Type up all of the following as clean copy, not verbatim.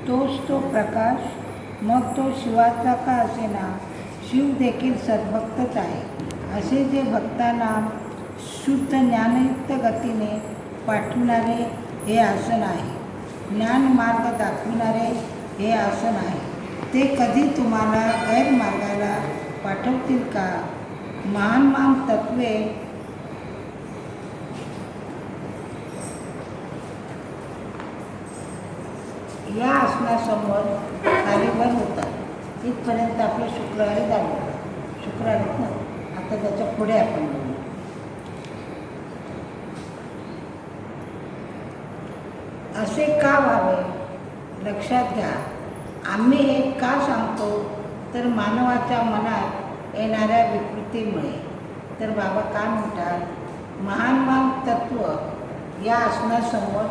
तोच तो प्रकाश, मग तो शिवाचा का असेना, शिव देखील सद्भक्तच आहे. असे जे भक्तांना शुद्ध ज्ञानयुक्त गतीने पाठविणारे हे आसन आहे, ज्ञानमार्ग दाखविणारे हे आसन आहे. ते कधी तुम्हाला गैरमार्गाला पाठवतील का? महान महान तत्वे या आसनासमोर खालीवर होतात. इथपर्यंत आपलं शुक्रवारी झालं. शुक्रवारीत ना, आता त्याच्या पुढे आपण बोलू. असे का व्हावे लक्षात घ्या. आम्ही हे का सांगतो तर मानवाच्या मनात येणाऱ्या विकृतीमुळे. तर बाबा काय म्हणतात, महान महान तत्व या आसनासमोर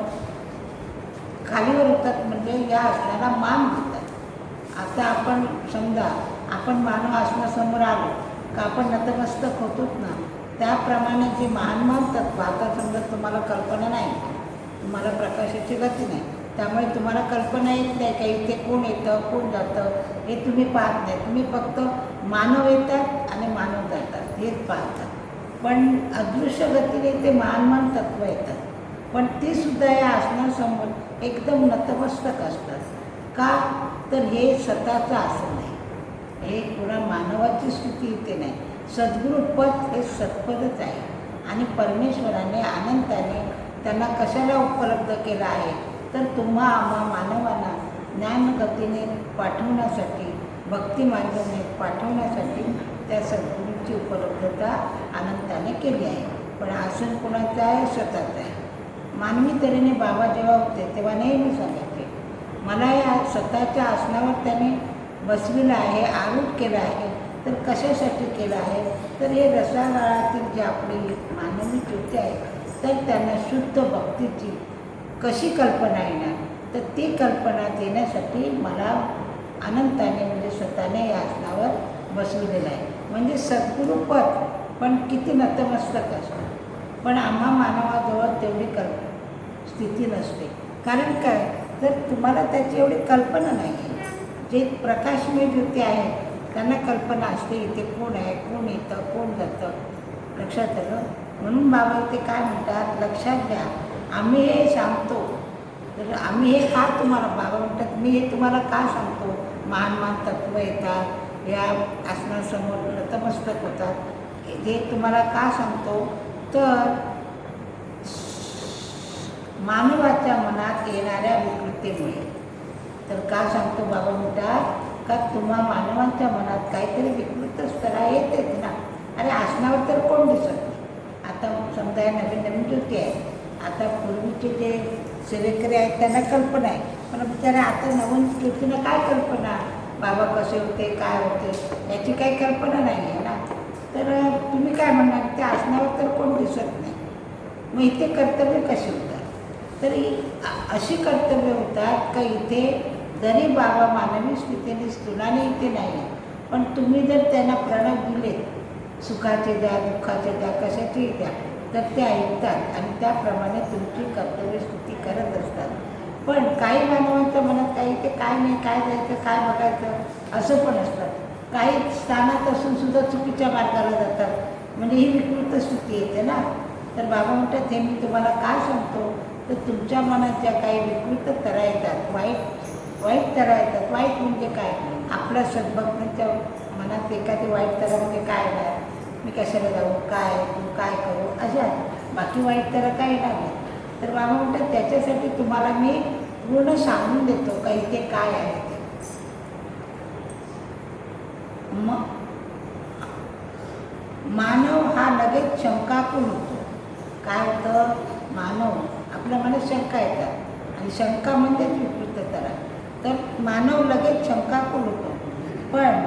खालीवर होतात, म्हणजे या आसनाला मान देतात. आता आपण समजा आपण मानव आसनासमोर आलो का आपण नतमस्तक होतोच ना. त्याप्रमाणे जे महान महान तत्व, आता समजा तुम्हाला कल्पना नाही, तुम्हाला प्रकाशाची गती नाही, त्यामुळे तुम्हाला कल्पना येत नाही का इथे कोण येतं कोण जातं हे तुम्ही पाहत नाही. तुम्ही फक्त मानव येतात आणि मानव जातात हेच पाहतात. पण अदृश्य गतीने ते महान महान तत्व येतात, पण ती सुद्धा या आसनासमोर एकदम नतमस्तक असतात. का तर हे स्वतःचं आसन नाही, हे पुन्हा मानवाची स्थिती इथे नाही. सद्गुरुपद हे सत्पदच आहे आणि परमेश्वराने अनंताने त्यांना कशाला उपलब्ध केलं आहे तर तुम्हा आम्हा मानवांना ज्ञानगतीने पाठवण्यासाठी, भक्तिमार्गाने पाठवण्यासाठी त्या सद्गुरूंची उपलब्धता अनंताने केली आहे. पण आसन कोणाचं आहे? स्वतःचं आहे. मानवी तऱ्हेने बाबा जेव्हा होते तेव्हा नेहमी सांगायचे, मला या स्वतःच्या आसनावर त्याने बसविलं आहे, आरूढ केलं आहे. तर कशासाठी केलं आहे तर हे रसागाळातील जे आपली मानवी ज्योती आहे तर त्यांना शुद्ध भक्तीची कशी कल्पना येणार, तर ती कल्पना देण्यासाठी मला अनंताने म्हणजे स्वतःने या आसनावर बसवलेलं आहे. म्हणजे सद्गुरुपद पण किती नतमस्तक असतं. पण आम्हा मानवाजवळ तेवढी स्थिती नसते. कारण काय तर तुम्हाला त्याची एवढी कल्पना नाही आहे. जे प्रकाशमय ज्योती आहे त्यांना कल्पना असते इथे कोण आहे, कोण येतं, कोण जातं. लक्षात आलं. म्हणून बाबा इथे काय म्हणतात, लक्षात घ्या. आम्ही हे सांगतो तर आम्ही हे का तुम्हाला, बाबा म्हणतात मी हे तुम्हाला का सांगतो, महान महान तत्व येतात या आसनासमोर नतमस्तक होतात, हे तुम्हाला का सांगतो तर मानवाच्या मनात येणाऱ्या विकृतीमुळे. तर का सांगतो बाबा म्हणतात का तुम्हा मानवांच्या मनात काहीतरी विकृत स्तरा येतेच ना. अरे आसनावर तर कोण दिसत नाही. आता समजा या नवीन नवीन ज्योती आहे, आता पूर्वीचे जे सेवेकरी आहेत त्यांना कल्पना आहे, पण बिचारा आता नवीन ज्योतीनं काय कल्पना, बाबा कसे होते काय होते याची काही कल्पना नाही आहे ना. तर तुम्ही काय म्हणणार, त्या आसनावर तर कोण दिसत नाही, मग इथे कर्तव्य कसे होतात. तरी अशी कर्तव्य होतात का इथे जरी बाबा मानवी स्थितीने स्थूलाने इथे नाही आहे, पण तुम्ही जर त्यांना प्रणव दिले, सुखाचे द्या, दुःखाचे द्या, कशाचेही द्या, तर ते ऐकतात आणि त्याप्रमाणे तुमची कर्तव्य स्तुती करत असतात. पण काही मानवांच्या मनात काही ते काय नाही, काय जायचं, काय बघायचं असं पण असतात. काही स्थानात असून सुद्धा चुकीच्या मार्गाला जातात, म्हणजे ही विकृत स्थिती येते ना. तर बाबा म्हणतात हे मी तुम्हाला काय सांगतो तर तुमच्या मनात ज्या काही विकृत तरा येतात, वाईट तरा येतात. वाईट म्हणजे काय, आपल्या सद्भक्तांच्या मनात एखादी वाईट तरा म्हणजे काय येणार, मी कशाला जाऊ, काय तू काय करू, अशा. बाकी वाईट तरा काय येणार नाही. तर बाबा म्हणतात त्याच्यासाठी तुम्हाला मी पूर्ण सांगून देतो का इथे काय आहे ते. मग मानव हा लगेच शंकाकुल होतो. काय होतं, मानव आपल्या मनात शंका येतात आणि शंका म्हणजेच विकृत तरा. तर मानव लगेच शंकाकुल होतो. पण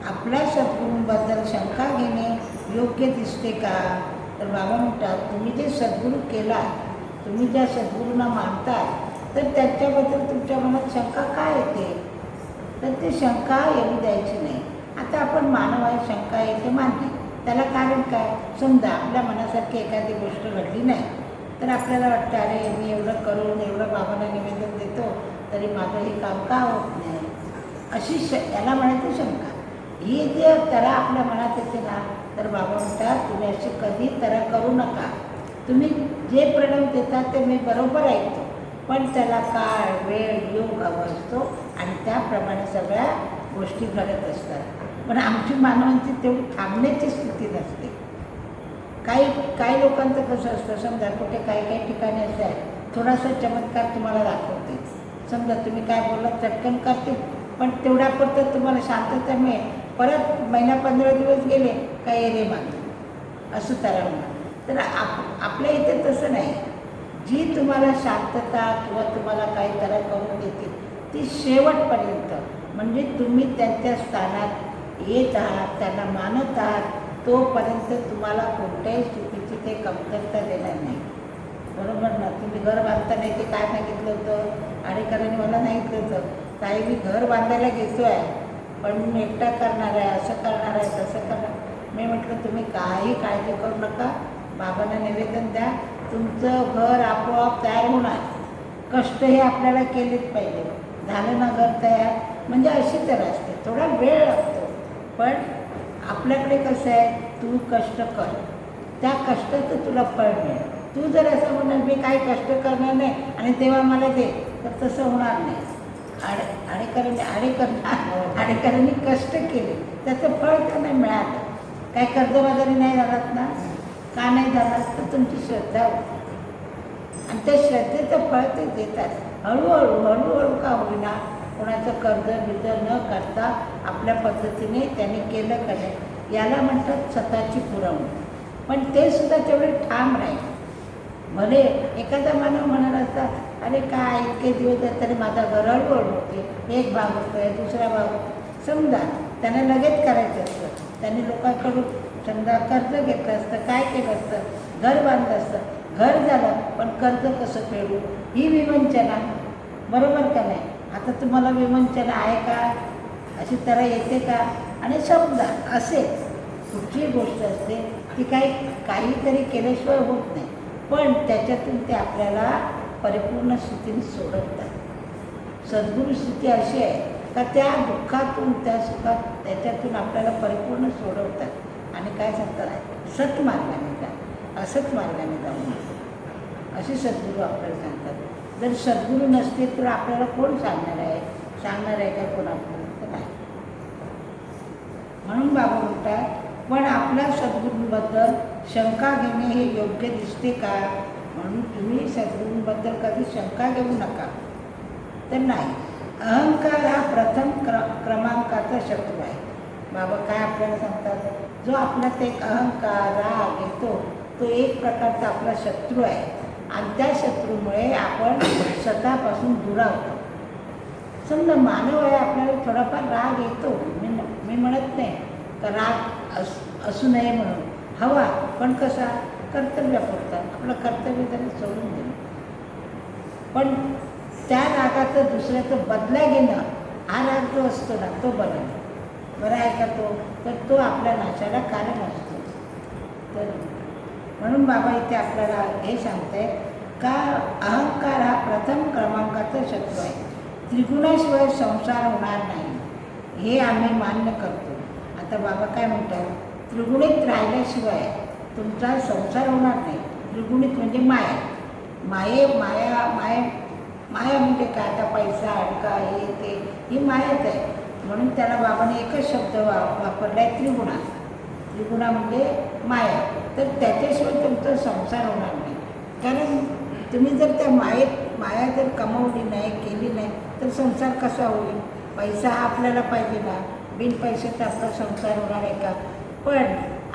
आपल्या सद्गुरूंबद्दल शंका घेणे योग्य दिसते का तर बाबा म्हणतात तुम्ही जे सद्गुरू केला, तुम्ही ज्या सद्गुरूंना मानता तर त्याच्याबद्दल तुमच्या मनात शंका काय येते, तर ते शंका येऊ द्यायची नाही. आता आपण मानव आहे, शंका येते मान्य, त्याला कारण काय, समजा आपल्या मनासारखी एखादी गोष्ट घडली नाही तर आपल्याला वाटतं अरे मी एवढं करून एवढं बाबांना निवेदन देतो तरी माझं हे काम का होत नाही, अशी याला म्हणायची शंका. ही जे तरा आपल्या मनात येते ना, तर बाबा म्हणतात तुम्ही अशी कधी तरा करू नका. तुम्ही जे प्रणव देतात ते मी बरोबर ऐकतो, पण त्याला काळ वेळ योग हवा असतो आणि त्याप्रमाणे सगळ्या गोष्टी घडत असतात. पण आमची मानवांची तेवढी थांबण्याची स्थिती नसते. काही लोकांचं कसं असतं, समजा कुठे काही ठिकाणी असं आहे, थोडासा चमत्कार तुम्हाला दाखवते. समजा तुम्ही काय बोललात चटकन करते, पण तेवढ्यापुरतं तुम्हाला शांतता मिळेल. परत महिना 15 दिवस गेले काय रे मागे असं तरा होणार. तर आपल्या इथे तसं नाही. जी तुम्हाला शांतता किंवा तुम्हाला काही तरा करून देते ती शेवटपर्यंत, म्हणजे तुम्ही त्यांच्या स्थानात येत आहात, त्यांना मानत आहात, तोपर्यंत तुम्हाला कोणत्याही स्थितीची ते कमतरता देणार नाही. बरोबर ना? तुम्ही घर बांधताना ते काय सांगितलं होतं, आडेकरांनी मला सांगितलं होतं, ताई मी घर बांधायला घेतो आहे, पण मी एकटा करणार आहे, असं करणार आहे, तसं करणार. मी म्हटलं तुम्ही काही काळजी करू नका, बाबांना निवेदन द्या, तुमचं घर आपोआप तयार होणार. कष्ट हे आपल्याला केलेच पाहिजे. झालं ना घर तयार, म्हणजे अशी तर असते, थोडा वेळ लागतो. पण आपल्याकडे कसं आहे, तू कष्ट कर, त्या कष्टाचं तुला फळ मिळेल. तू जर असं म्हणाल मी काही कष्ट करणार नाही आणि तेव्हा मला दे, तर तसं होणार नाही. आडेकरांनी कष्ट केले, त्याचं फळ त्यांना मिळालं. काही कर्जबाजारी नाही झालात ना, का नाही झालात, तर तुमची श्रद्धा होती आणि त्या श्रद्धेचं फळ ते देतात. हळूहळू का होईना, कोणाचं कर्ज बिर्ज न करता आपल्या पद्धतीने त्यांनी केलं का नाही, याला म्हणतात स्वतःची पुरवणी. पण ते सुद्धा तेवढे ठाम राहील. भले एखादा मानव म्हणाला असता, अरे काय इतके दिवस आहे तरी माझा घर हळूहळू होते, एक भाग होतो आहे, दुसरा भाग होतो. समजा त्यांना लगेच करायचं असतं, त्यांनी लोकांकडून समजा कर्ज घेतलं असतं, काय केलं असतं, घर बांधलं असतं, घर झालं, पण कर्ज कसं फेडू, ही विवंचना. बरोबर का नाही? आता तुम्हाला विवंचना आहे का, अशी तरह येते का? आणि समजा असेल, कुठली गोष्ट असते ती काहीतरी केल्याशिवाय होत नाही, पण त्याच्यातून ते आपल्याला परिपूर्ण स्थितीने सोडवतात. सद्गुरू स्थिती अशी आहे का त्या दुःखातून त्या सुखात त्याच्यातून आपल्याला परिपूर्ण सोडवतात आणि काय सांगतात, सत्मार्गाने जा, असत मार्गाने जाऊ नका, असे सद्गुरू आपल्याला सांगतात. जर सद्गुरू नसते तर आपल्याला कोण सांगणार आहे का कोण आपल्याला नाही. म्हणून बाबा म्हणतात, पण आपल्या सद्गुरूंबद्दल शंका घेणे हे योग्य दिसते का? म्हणून तुम्ही सद्गुरूंबद्दल कधी शंका घेऊ नका. तर नाही, अहंकार हा प्रथम क्रमांकाचा शत्रू आहे. बाबा काय आपल्याला सांगतात, जो आपल्यात एक अहंकार राग येतो तो एक प्रकारचा आपला शत्रू आहे आणि त्या शत्रूमुळे आपण स्वतःपासून दुरावतो. समजा मानव आहे, आपल्याला थोडाफार राग येतो, मी म्हणत नाही का राग असू नये म्हणून, हवा, पण कसा, कर्तव्यापुरता, आपलं कर्तव्य त्यांनी सोडून दिलं. पण त्या रागाचं दुसऱ्याचं बदला घेणं, हा राग जो असतो ना तो बरं आहे का तर तो आपल्या नाशाला कारण असतो. तर म्हणून बाबा इथे आपल्याला हे सांगते का अहंकार हा प्रथम क्रमांकाचा शत्रू आहे. त्रिगुणाशिवाय संसार होणार नाही, हे आम्ही मान्य करतो. आता बाबा काय म्हणतात, त्रिगुणित राहिल्याशिवाय तुमचा संसार होणार नाही. त्रिगुणित म्हणजे माया म्हणजे काय, आता पैसा अडका हे ते ही मायाच आहे. म्हणून त्याला बाबाने एकच शब्द वापरला आहे, त्रिगुणा म्हणजे माया. तर त्याच्याशिवाय तुमचा संसार होणार नाही. कारण तुम्ही जर त्या माया जर कमवली नाही, केली नाही, तर संसार कसा होईल? पैसा हा आपल्याला पाहिजे ना, बिन पैशाचा आपला संसार होणार आहे का? पण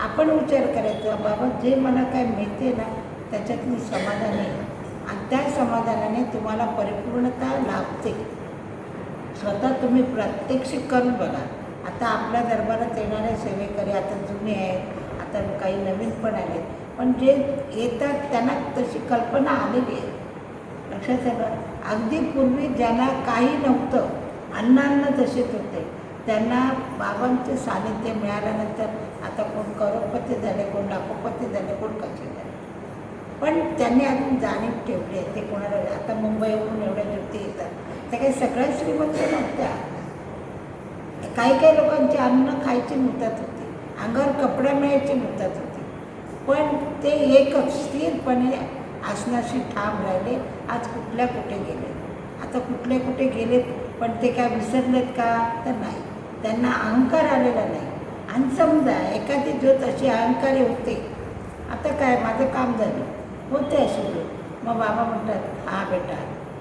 आपण विचार करायचा, बाबा जे मला काय मिळते ना त्याच्यात मी समाधानी आहे आणि त्या समाधानाने तुम्हाला परिपूर्णता लाभते. स्वतः तुम्ही प्रत्यक्ष करून बघा. आता आपल्या दरबारात येणारे सेवेकरी आता जुने आहेत, आता काही नवीन पण आले, पण जे येतात त्यांना तशी कल्पना आलेली आहे. लक्षात आहे का? अगदी पूर्वी ज्यांना काही नव्हतं, अन्न तसेच होते, त्यांना बाबांचे सानिध्य मिळाल्यानंतर आता कोण करोडपती झाले, कोण लाखोपती झाले, कोण कसे झाले. पण त्यांनी अजून जाणीव ठेवली आहे. ते कोणाला आता मुंबईवरून एवढ्या ज्योती येतात, त्या काही सगळ्या श्रीमंत नव्हत्या. काही काही लोकांची अन्न खायची मुदत होती, अंगावर कपडे मिळायची मुदत होती, पण ते एकच स्थिरपणे असण्याशी ठाम राहिले. आज कुठल्या कुठे गेले, आता कुठले कुठे गेलेत, पण ते काय विसरलेत का? तर नाही, त्यांना अहंकार आलेला नाही. आणि समजा एखादी ज्योत अशी अहंकारी होते, आता काय माझं काम झालं होते अशी ज्योत, मग बाबा म्हणतात हा बेटा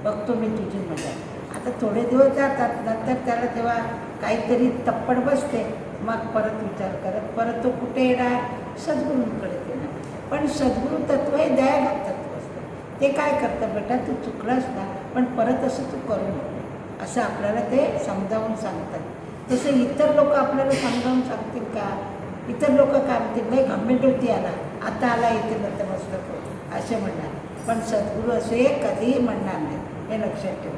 बघतो मी तुझी मजा. आता थोडे दिवस जातात, नंतर त्याला जेव्हा काहीतरी तप्पड बसते, मग परत विचार करत परत तो कुठे येणार? सद्गुरूंकडे येणार. पण सद्गुरू तत्व हे दयाघात तत्व असतं. ते काय करतं, बेटा तू चुकलास ना, पण परत असं तू करू नको, असं आपल्याला ते समजावून सांगतात. तसं इतर लोक आपल्याला समजावून सांगतील का? इतर लोक काय म्हणतील, नाही घमेंट होती आला, आता आला इथे नतमस्तक असे म्हणणार. पण सद्गुरू असे कधीही म्हणणार नाही, हे लक्षात ठेवा.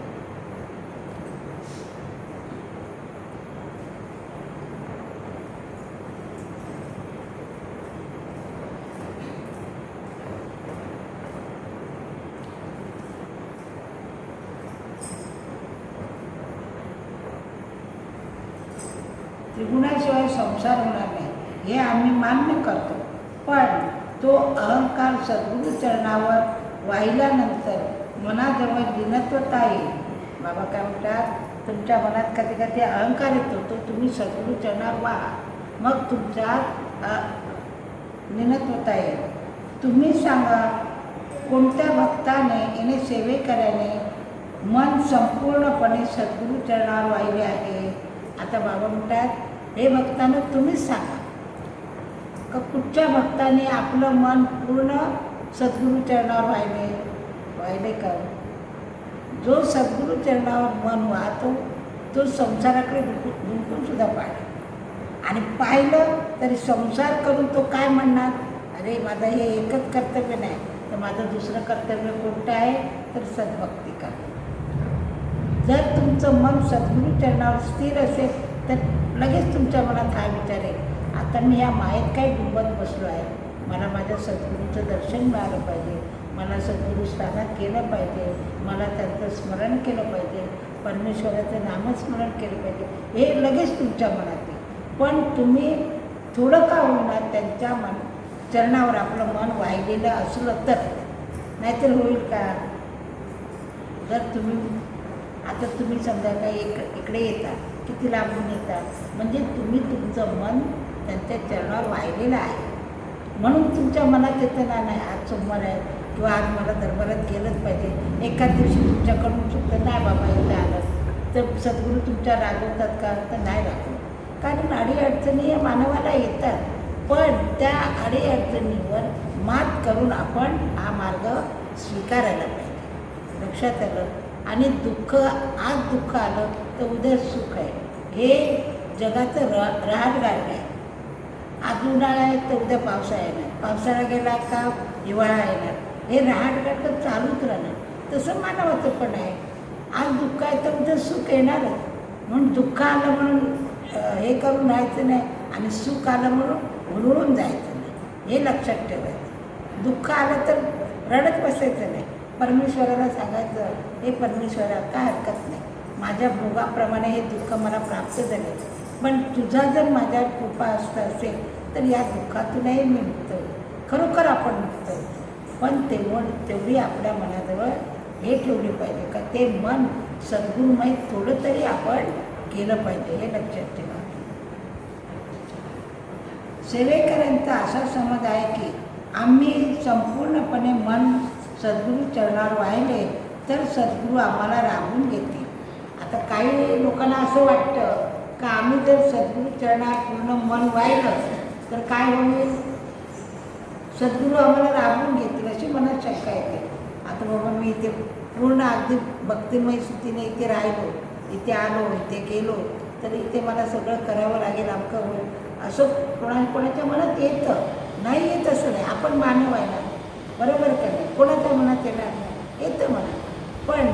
त्रिगुणाशिवाय संसार होणार नाही हे आम्ही मान्य करतो, पण तो अहंकार सद्गुरू चरणावर वाहिल्यानंतर मनाजवळ दीनत्वता येईल. बाबा काय म्हणतात, तुमच्या मनात कधी कधी अहंकार येतो, तो तुम्ही सद्गुरू चरणावर व्हा, मग तुमच्यात दीनत्वता येईल. तुम्ही सांगा, कोणत्या भक्ताने येणे सेवेकऱ्याने मन संपूर्णपणे सद्गुरू चरणावर वाहिले आहे? आता बाबा म्हणतात, हे भक्तांना तुम्हीच सांगा का कुठच्या भक्ताने आपलं मन पूर्ण सद्गुरू चरणावर वाहिले का? जो सद्गुरू चरणावर मन वाहतो तो संसाराकडे झुंकून सुद्धा पाहिलं, आणि पाहिलं तरी संसार करून तो काय म्हणणार, अरे माझं हे एकच कर्तव्य नाही, तर माझं दुसरं कर्तव्य कोणतं आहे, तर सद्भक्ती करा. जर तुमचं मन सद्गुरू चरणावर स्थिर असेल तर लगेच तुमच्या मनात हा विचार येईल, आता मी या मायेत काही डुबत बसलो आहे, मला माझ्या सद्गुरूचं दर्शन मिळालं पाहिजे, मला सद्गुरू स्थानात गेलं पाहिजे, मला त्यांचं स्मरण केलं पाहिजे, परमेश्वराचं नामस्मरण केलं पाहिजे, हे लगेच तुमच्या मनात येईल. पण तुम्ही थोडं का होणार त्यांच्या चरणावर आपलं मन वाहिलेलं असलं तर, नाहीतर होईल का? जर तुम्ही आता तुम्ही समजा काही इकडे येता, किती लांबून येता, म्हणजे तुम्ही तुमचं मन त्यांच्या चरणावर वाहिलेलं आहे, म्हणून तुमच्या मनात येतं ना, नाही आज सोमवार आहे किंवा आज मला दरबारात गेलंच पाहिजे. एखाद दिवशी तुमच्याकडून चुकतं, नाही बाबा इथं आलं, तर सद्गुरू तुमच्या रागवतात का? तर नाही रागवत, कारण अडीअडचणी या मानवाला येतात, पण त्या अडीअडचणीवर मात करून आपण हा मार्ग स्वीकारायला पाहिजे. लक्षात आलं? आणि दुःख, आज दुःख आलं तर उद्या सुख आहे, हे जगाचं रहाटगाड आहे. आज उन्हाळा आहे तर उद्या पावसाळा येणार, पावसाळा गेला का हिवाळा येणार, हे रहाटगाड तर चालूच राहणार. तसं मानवाचं पण आहे, आज दुःख आहे तर उद्या सुख येणारच. म्हणून दुःख आलं म्हणून हे करून राहायचं नाही, आणि सुख आलं म्हणून हुरळून जायचं नाही, हे लक्षात ठेवायचं. दुःख आलं तर रडत बसायचं नाही, परमेश्वराला सांगायचं, हे परमेश्वरा काय हरकत नाही, माझ्या भोगाप्रमाणे हे दुःख मला प्राप्त झाले, पण तुझा जर माझ्यावर कृपा असता असेल तर या दुःखातूनही मी मुक्त होईल. खरोखर आपण मुक्त होतो, पण तेवढी आपल्या मनाजवळ हे ठेवली पाहिजे का ते मन सद्गुरूमय थोडं तरी आपण केलं पाहिजे, हे लक्षात ठेवा. सेवेकरांचा असा समज आहे की आम्ही संपूर्णपणे मन सद्गुरू चरणावर वाहिले तर सद्गुरू आम्हाला राबवून घेतील. आता काही लोकांना असं वाटतं का आम्ही जर सद्गुरू चरणावर पूर्ण मन वाहिलं तर काय होईल, सद्गुरू आम्हाला राबवून घेतील अशी मनात शंका येते. आता बाबा मी इथे पूर्ण अगदी भक्तिमय स्थितीने इथे राहिलो, इथे आलो, इथे गेलो, तर इथे मला सगळं करावं लागेल, अमकं होईल, असं कोणाच्या मनात येतं. नाही येत असं नाही, आपण मानव आहे ना, बरोबर का नाही, कोणाच्या मनात येणार नाही, येतं मनात. पण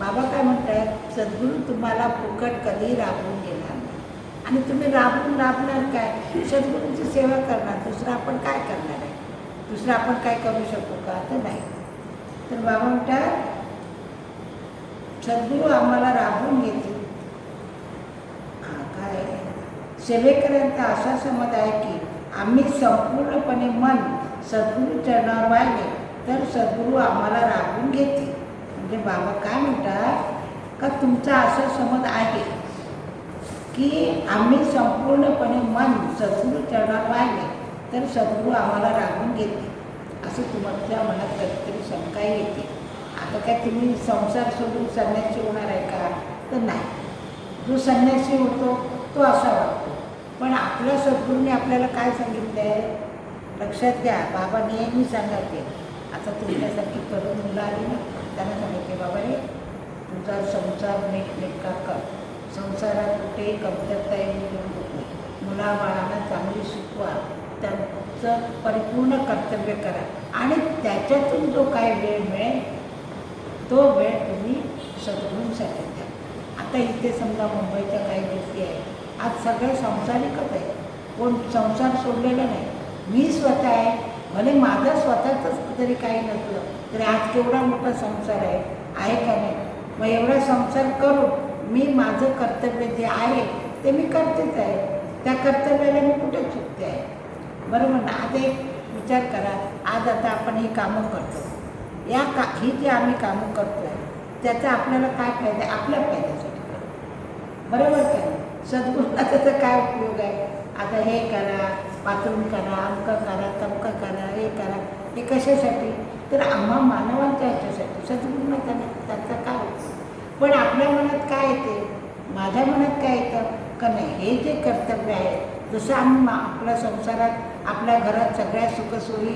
बाबा काय म्हणतात, सद्गुरू तुम्हाला फुकट कधीही राबवून घेणार नाही, आणि तुम्ही राबणार काय, सद्गुरूंची सेवा करणार, दुसरं आपण काय करणार आहे. दुसरं आपण काय करू शकू का? तर नाही. तर बाबा म्हणतात सद्गुरू आम्हाला राबवून घेतील. काय सेवेकरांचा असा समज आहे की आम्ही संपूर्णपणे मन सद्गुरू चरणावर वाहिले तर सद्गुरू आम्हाला राबवून घेतील. म्हणजे बाबा काय म्हणतात का तुमचा असा समज आहे की आम्ही संपूर्णपणे मन सद्गुरू चरणावर वाहिले तर सद्गुरू आम्हाला राबवून घेतील, असं तुमच्या मनात कधीतरी शंका येते. आता काय तुम्ही संसार सोडून संन्यासी होणार आहे का? तर नाही. जो संन्यासी होतो तो असा वागतो. पण आपल्या सद्गुरूने आपल्याला काय सांगितलं आहे लक्षात घ्या. बाबा नेहमी सांगायचे, आता तुमच्यासारखी तरुण मुलं आली ना त्यांना सांगायचे बाबा रे तुझा संसार नीटनेटका कर, संसारात कुठेही कमतरता येऊ नको, मुलाबाळांना चांगली शिकवा, त्यांचं परिपूर्ण कर्तव्य करा आणि त्याच्यातून जो काय वेळ मिळेल तो वेळ तुम्ही सद्गुरूंसाठी द्या. आता इथे समजा मुंबईच्या काही गोष्टी आहेत, आज सगळे संसारिकच आहे, कोण संसार सोडलेला नाही. मी स्वतः आहे, भले माझा स्वतःच जरी काही नसलं तरी आज केवढा मोठा संसार आहे का नाही? मग एवढा संसार करून मी माझं कर्तव्य जे आहे ते मी करतेच आहे. त्या कर्तव्याला मी कुठे चुकते आहे? बरोबर ना? आता एक विचार करा, आज आता आपण ही कामं करतो, ही जी आम्ही कामं करतो आहे त्याचा आपल्याला काय फायदा आहे? आपल्या फायद्यासाठी करतो, बरोबर का नाही? सद्गुरूला त्याचा काय उपयोग आहे? आता हे करा, पातळून करा, अमकं करा, तमकं करा, हे करा, हे कशासाठी? तर आम्हा मानवांच्या ह्याच्यासाठी. सद्गुरूला त्याचा काय उपयोग? पण आपल्या मनात काय येते, माझ्या मनात काय येतं का नाही हे जे कर्तव्य आहे, जसं आम्ही आपल्या संसारात आपल्या घरात सगळ्या सुखसोयी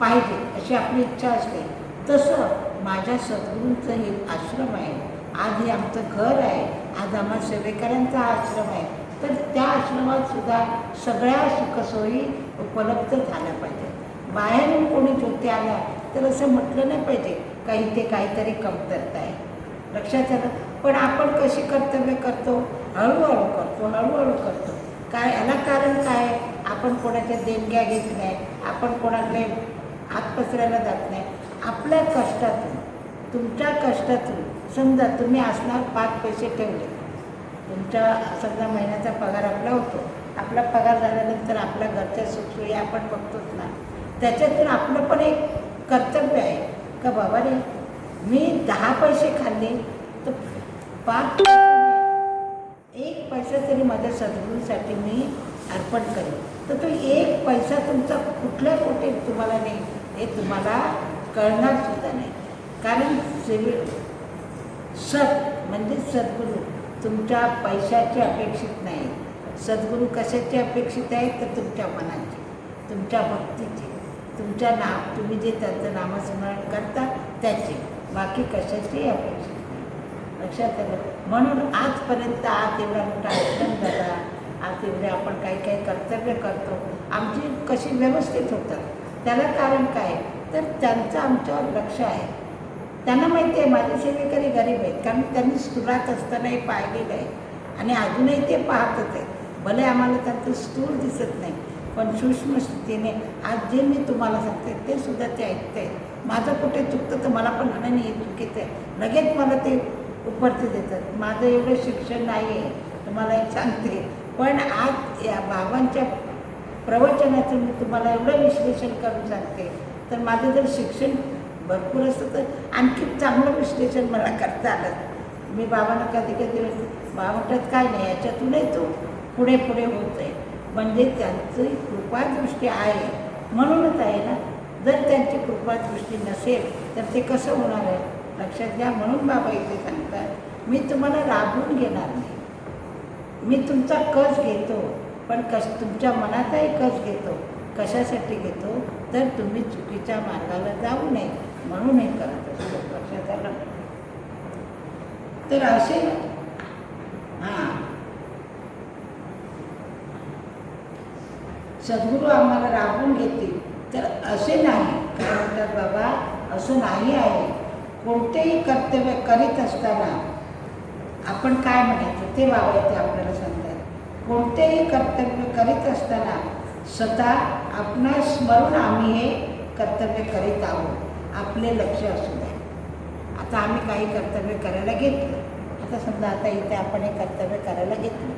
पाहिजे अशी आपली इच्छा असते, तसं माझ्या सद्गुरूंचं हे आश्रम आहे, आज हे आमचं घर आहे, आज आम्हा सेवेकरांचा आश्रम आहे, तर त्या आश्रमात सुद्धा सगळ्या सुखसोयी उपलब्ध झाल्या पाहिजे. बाहेरून कोणी ज्योती आला तर असं म्हटलं नाही पाहिजे का इथे काहीतरी कमतरता आहे. लक्षात आलं? पण आपण कशी कर्तव्य करतो? हळूहळू करतो. काय याला कारण काय? आपण कोणाच्या देणग्या घेत नाही, आपण कोणाकडे हात पसरायला जात नाही. आपल्या कष्टातून, तुमच्या कष्टातून, समजा तुम्ही असणार 5 पैसे ठेवले, तुमच्या समजा महिन्याचा पगार आपला होतो, आपला पगार झाल्यानंतर आपल्या घरच्या सुखसोयी आपण बघतोच ना, त्याच्यातून आपलं पण एक कर्तव्य आहे का बाबा रे मी 10 पैसे खाल्ले तर 5 1 पैसा तरी माझ्या सद्गुरूसाठी मी अर्पण करेन. तर तो 1 पैसा तुमचा कुठल्या कोटी तुम्हाला नाही हे तुम्हाला कळणार सुद्धा नाही. कारण सत म्हणजे सद्गुरू तुमच्या पैशाची अपेक्षित नाही. सद्गुरू कशाची अपेक्षित आहे? तर तुमच्या मनाची, तुमच्या भक्तीची, तुमच्या तुम्ही जे त्यांचं नामस्मरण करता त्याची, बाकी कशाची अपेक्षित नाही. लक्षात आलं? म्हणून आजपर्यंत आज एवढा मोठा आश्रम झाला, आज एवढे आपण काही कर्तव्य करतो, आमची कशी व्यवस्थित होतात. त्याला कारण काय? तर त्यांचं आमच्यावर लक्ष आहे. त्यांना माहिती आहे माझे सेवेकरी गरीब आहेत, कारण त्यांनी स्थूलात असतानाही पाहिलेलं आहे आणि अजूनही ते पाहतच आहेत. भले आम्हाला त्यांचं स्थूल दिसत नाही, पण सूक्ष्म स्थितीने आज जे मी तुम्हाला सांगते ते सुद्धा ते ऐकत आहेत. माझं कुठे चुकतं तर मला पण नाही हे चुकीचं आहे, लगेच मला ते उपरती देतात. माझं एवढं शिक्षण नाही आहे तुम्हाला एक सांगते, पण आज या बाबांच्या प्रवचनाचं मी तुम्हाला एवढं विश्लेषण करून सांगते. तर माझं जर शिक्षण भरपूर असतं तर आणखी चांगलं विश्लेषण मला करता आलं. मी बाबांना कधी बाबा म्हणतात काय नाही याच्यातूनही तो पुढे होत आहे. म्हणजे त्यांची कृपादृष्टी आहे म्हणूनच आहे ना. जर त्यांची कृपादृष्टी नसेल तर ते कसं होणार आहे? लक्षात घ्या. म्हणून बाबा इथे सांगतात मी तुम्हाला राबवून घेणार नाही, मी तुमचा कस घेतो, पण तुमच्या मनाचाही कस घेतो. कशासाठी घेतो? तर तुम्ही चुकीच्या मार्गाला जाऊ नये म्हणून हे करत असतो. लक्षात आलं? तर असे सद्गुरू आम्हाला राबवून घेतील तर असे नाही. काय म्हणतात बाबा? असं नाही आहे. कोणतेही कर्तव्य करीत असताना आपण काय म्हणायचं ते बाबा इथे आपल्याला सांगतात. कोणतेही कर्तव्य करीत असताना स्वतः आपणास स्मरून आम्ही हे कर्तव्य करीत आहोत आपले लक्ष असू द्या. आता आम्ही काही कर्तव्य करायला घेतलं. आता समजा आता इथे आपण हे कर्तव्य करायला घेतलं.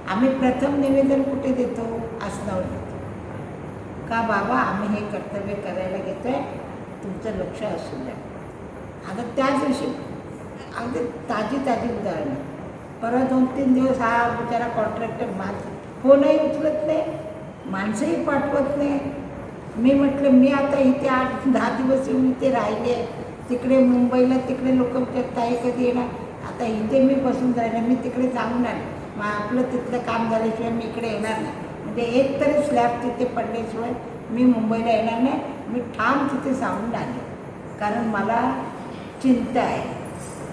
आम्ही प्रथम निवेदन कुठे देतो? आसनावर देतो. का बाबा आम्ही हे कर्तव्य करायला घेतो आहे, तुमचं लक्ष असू द्या. आता त्या दिवशी अगदी ताजी उदाहरणं, परत 2-3 दिवस हा बिचारा कॉन्ट्रॅक्टर फोनही उचलत नाही, माणसंही पाठवत नाही. मी म्हटलं मी आता इथे 8-10 दिवस येऊन इथे राहिले आहे. तिकडे मुंबईला तिकडे लोक विचारत आहे कधी येणार. आता इथे मी बसून राहिले, मी तिकडे जाऊन आले. मग आपलं तिथलं काम झाल्याशिवाय मी इकडे येणार नाही. म्हणजे एक तरी स्लॅब तिथे पडल्याशिवाय मी मुंबईला येणार नाही. मी ठाम तिथे सांगून आले. कारण मला चिंता आहे,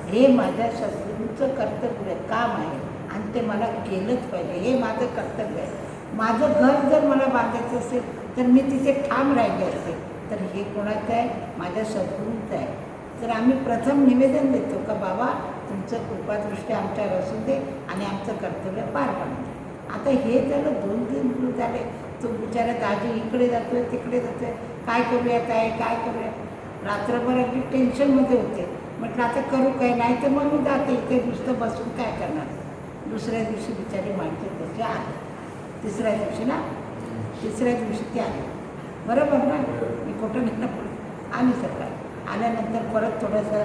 हे माझ्या शत्रूंचं कर्तव्य काम आहे आणि ते मला केलंच पाहिजे. हे माझं कर्तव्य आहे. माझं घर जर मला बांधायचं असेल तर मी तिथे ठाम राहिले असते. तर हे कोणाचं आहे? माझ्या शत्रूंचं आहे. तर आम्ही प्रथम निवेदन देतो का बाबा तुमचं कृपादृष्टी आमच्यावर असू दे आणि आमचं कर्तव्य पार पाडू दे. आता हे झालं 2-3 दिवस झाले. तो बिचारा दाजी इकडे जातोय तिकडे जातोय, काय करूयात आहे काय करूया. रात्रभर अगदी टेन्शनमध्ये होते. म्हटलं आता करू काय, नाही तर मग मी जाते इथे नुसतं बसून काय करणार. दुसऱ्या दिवशी बिचारी माणसं त्याची आली. तिसऱ्या दिवशी ती आली, बरोबर ना. मी कुठं घेणं पडलं आली सकाळी. आल्यानंतर परत थोडंसं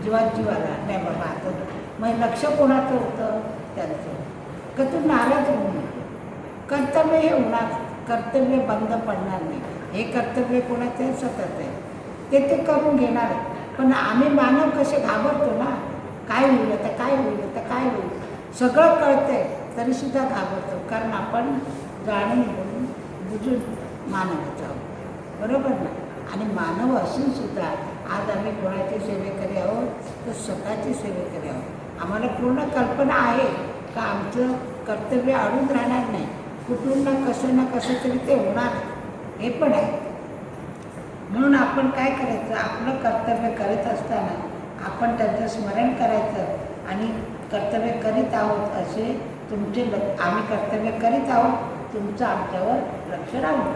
जीव आला. नाही बाबा आता मग लक्ष कोणाचं होतं? त्यांचं. का तू नाराज होऊ नको. कर्तव्य हे होणार, कर्तव्य बंद पडणार नाही. हे कर्तव्य कोणाचं आहे? सतत आहे. ते करून घेणार आहे. पण आम्ही मानव कसे घाबरतो ना, काय होईल आता काय होईल आता काय होईल. सगळं कळतं आहे तरीसुद्धा घाबरतो. कारण आपण जाणून बोलून बुजून मानवच आहोत, बरोबर ना. आणि मानव असूनसुद्धा आज आम्ही कोणाची सेवेकरी आहोत तर स्वतःची सेवेकरी आहोत. आम्हाला पूर्ण कल्पना आहे का आमचं कर्तव्य अडून राहणार नाही. कुठून ना कसं तरी ते होणार, हे पण आहे. म्हणून आपण काय करायचं, आपलं कर्तव्य करत असताना आपण त्यांचं स्मरण करायचं आणि कर्तव्य करीत आहोत असे तुमचे आम्ही कर्तव्य करीत आहोत, तुमचं आमच्यावर लक्ष राहू.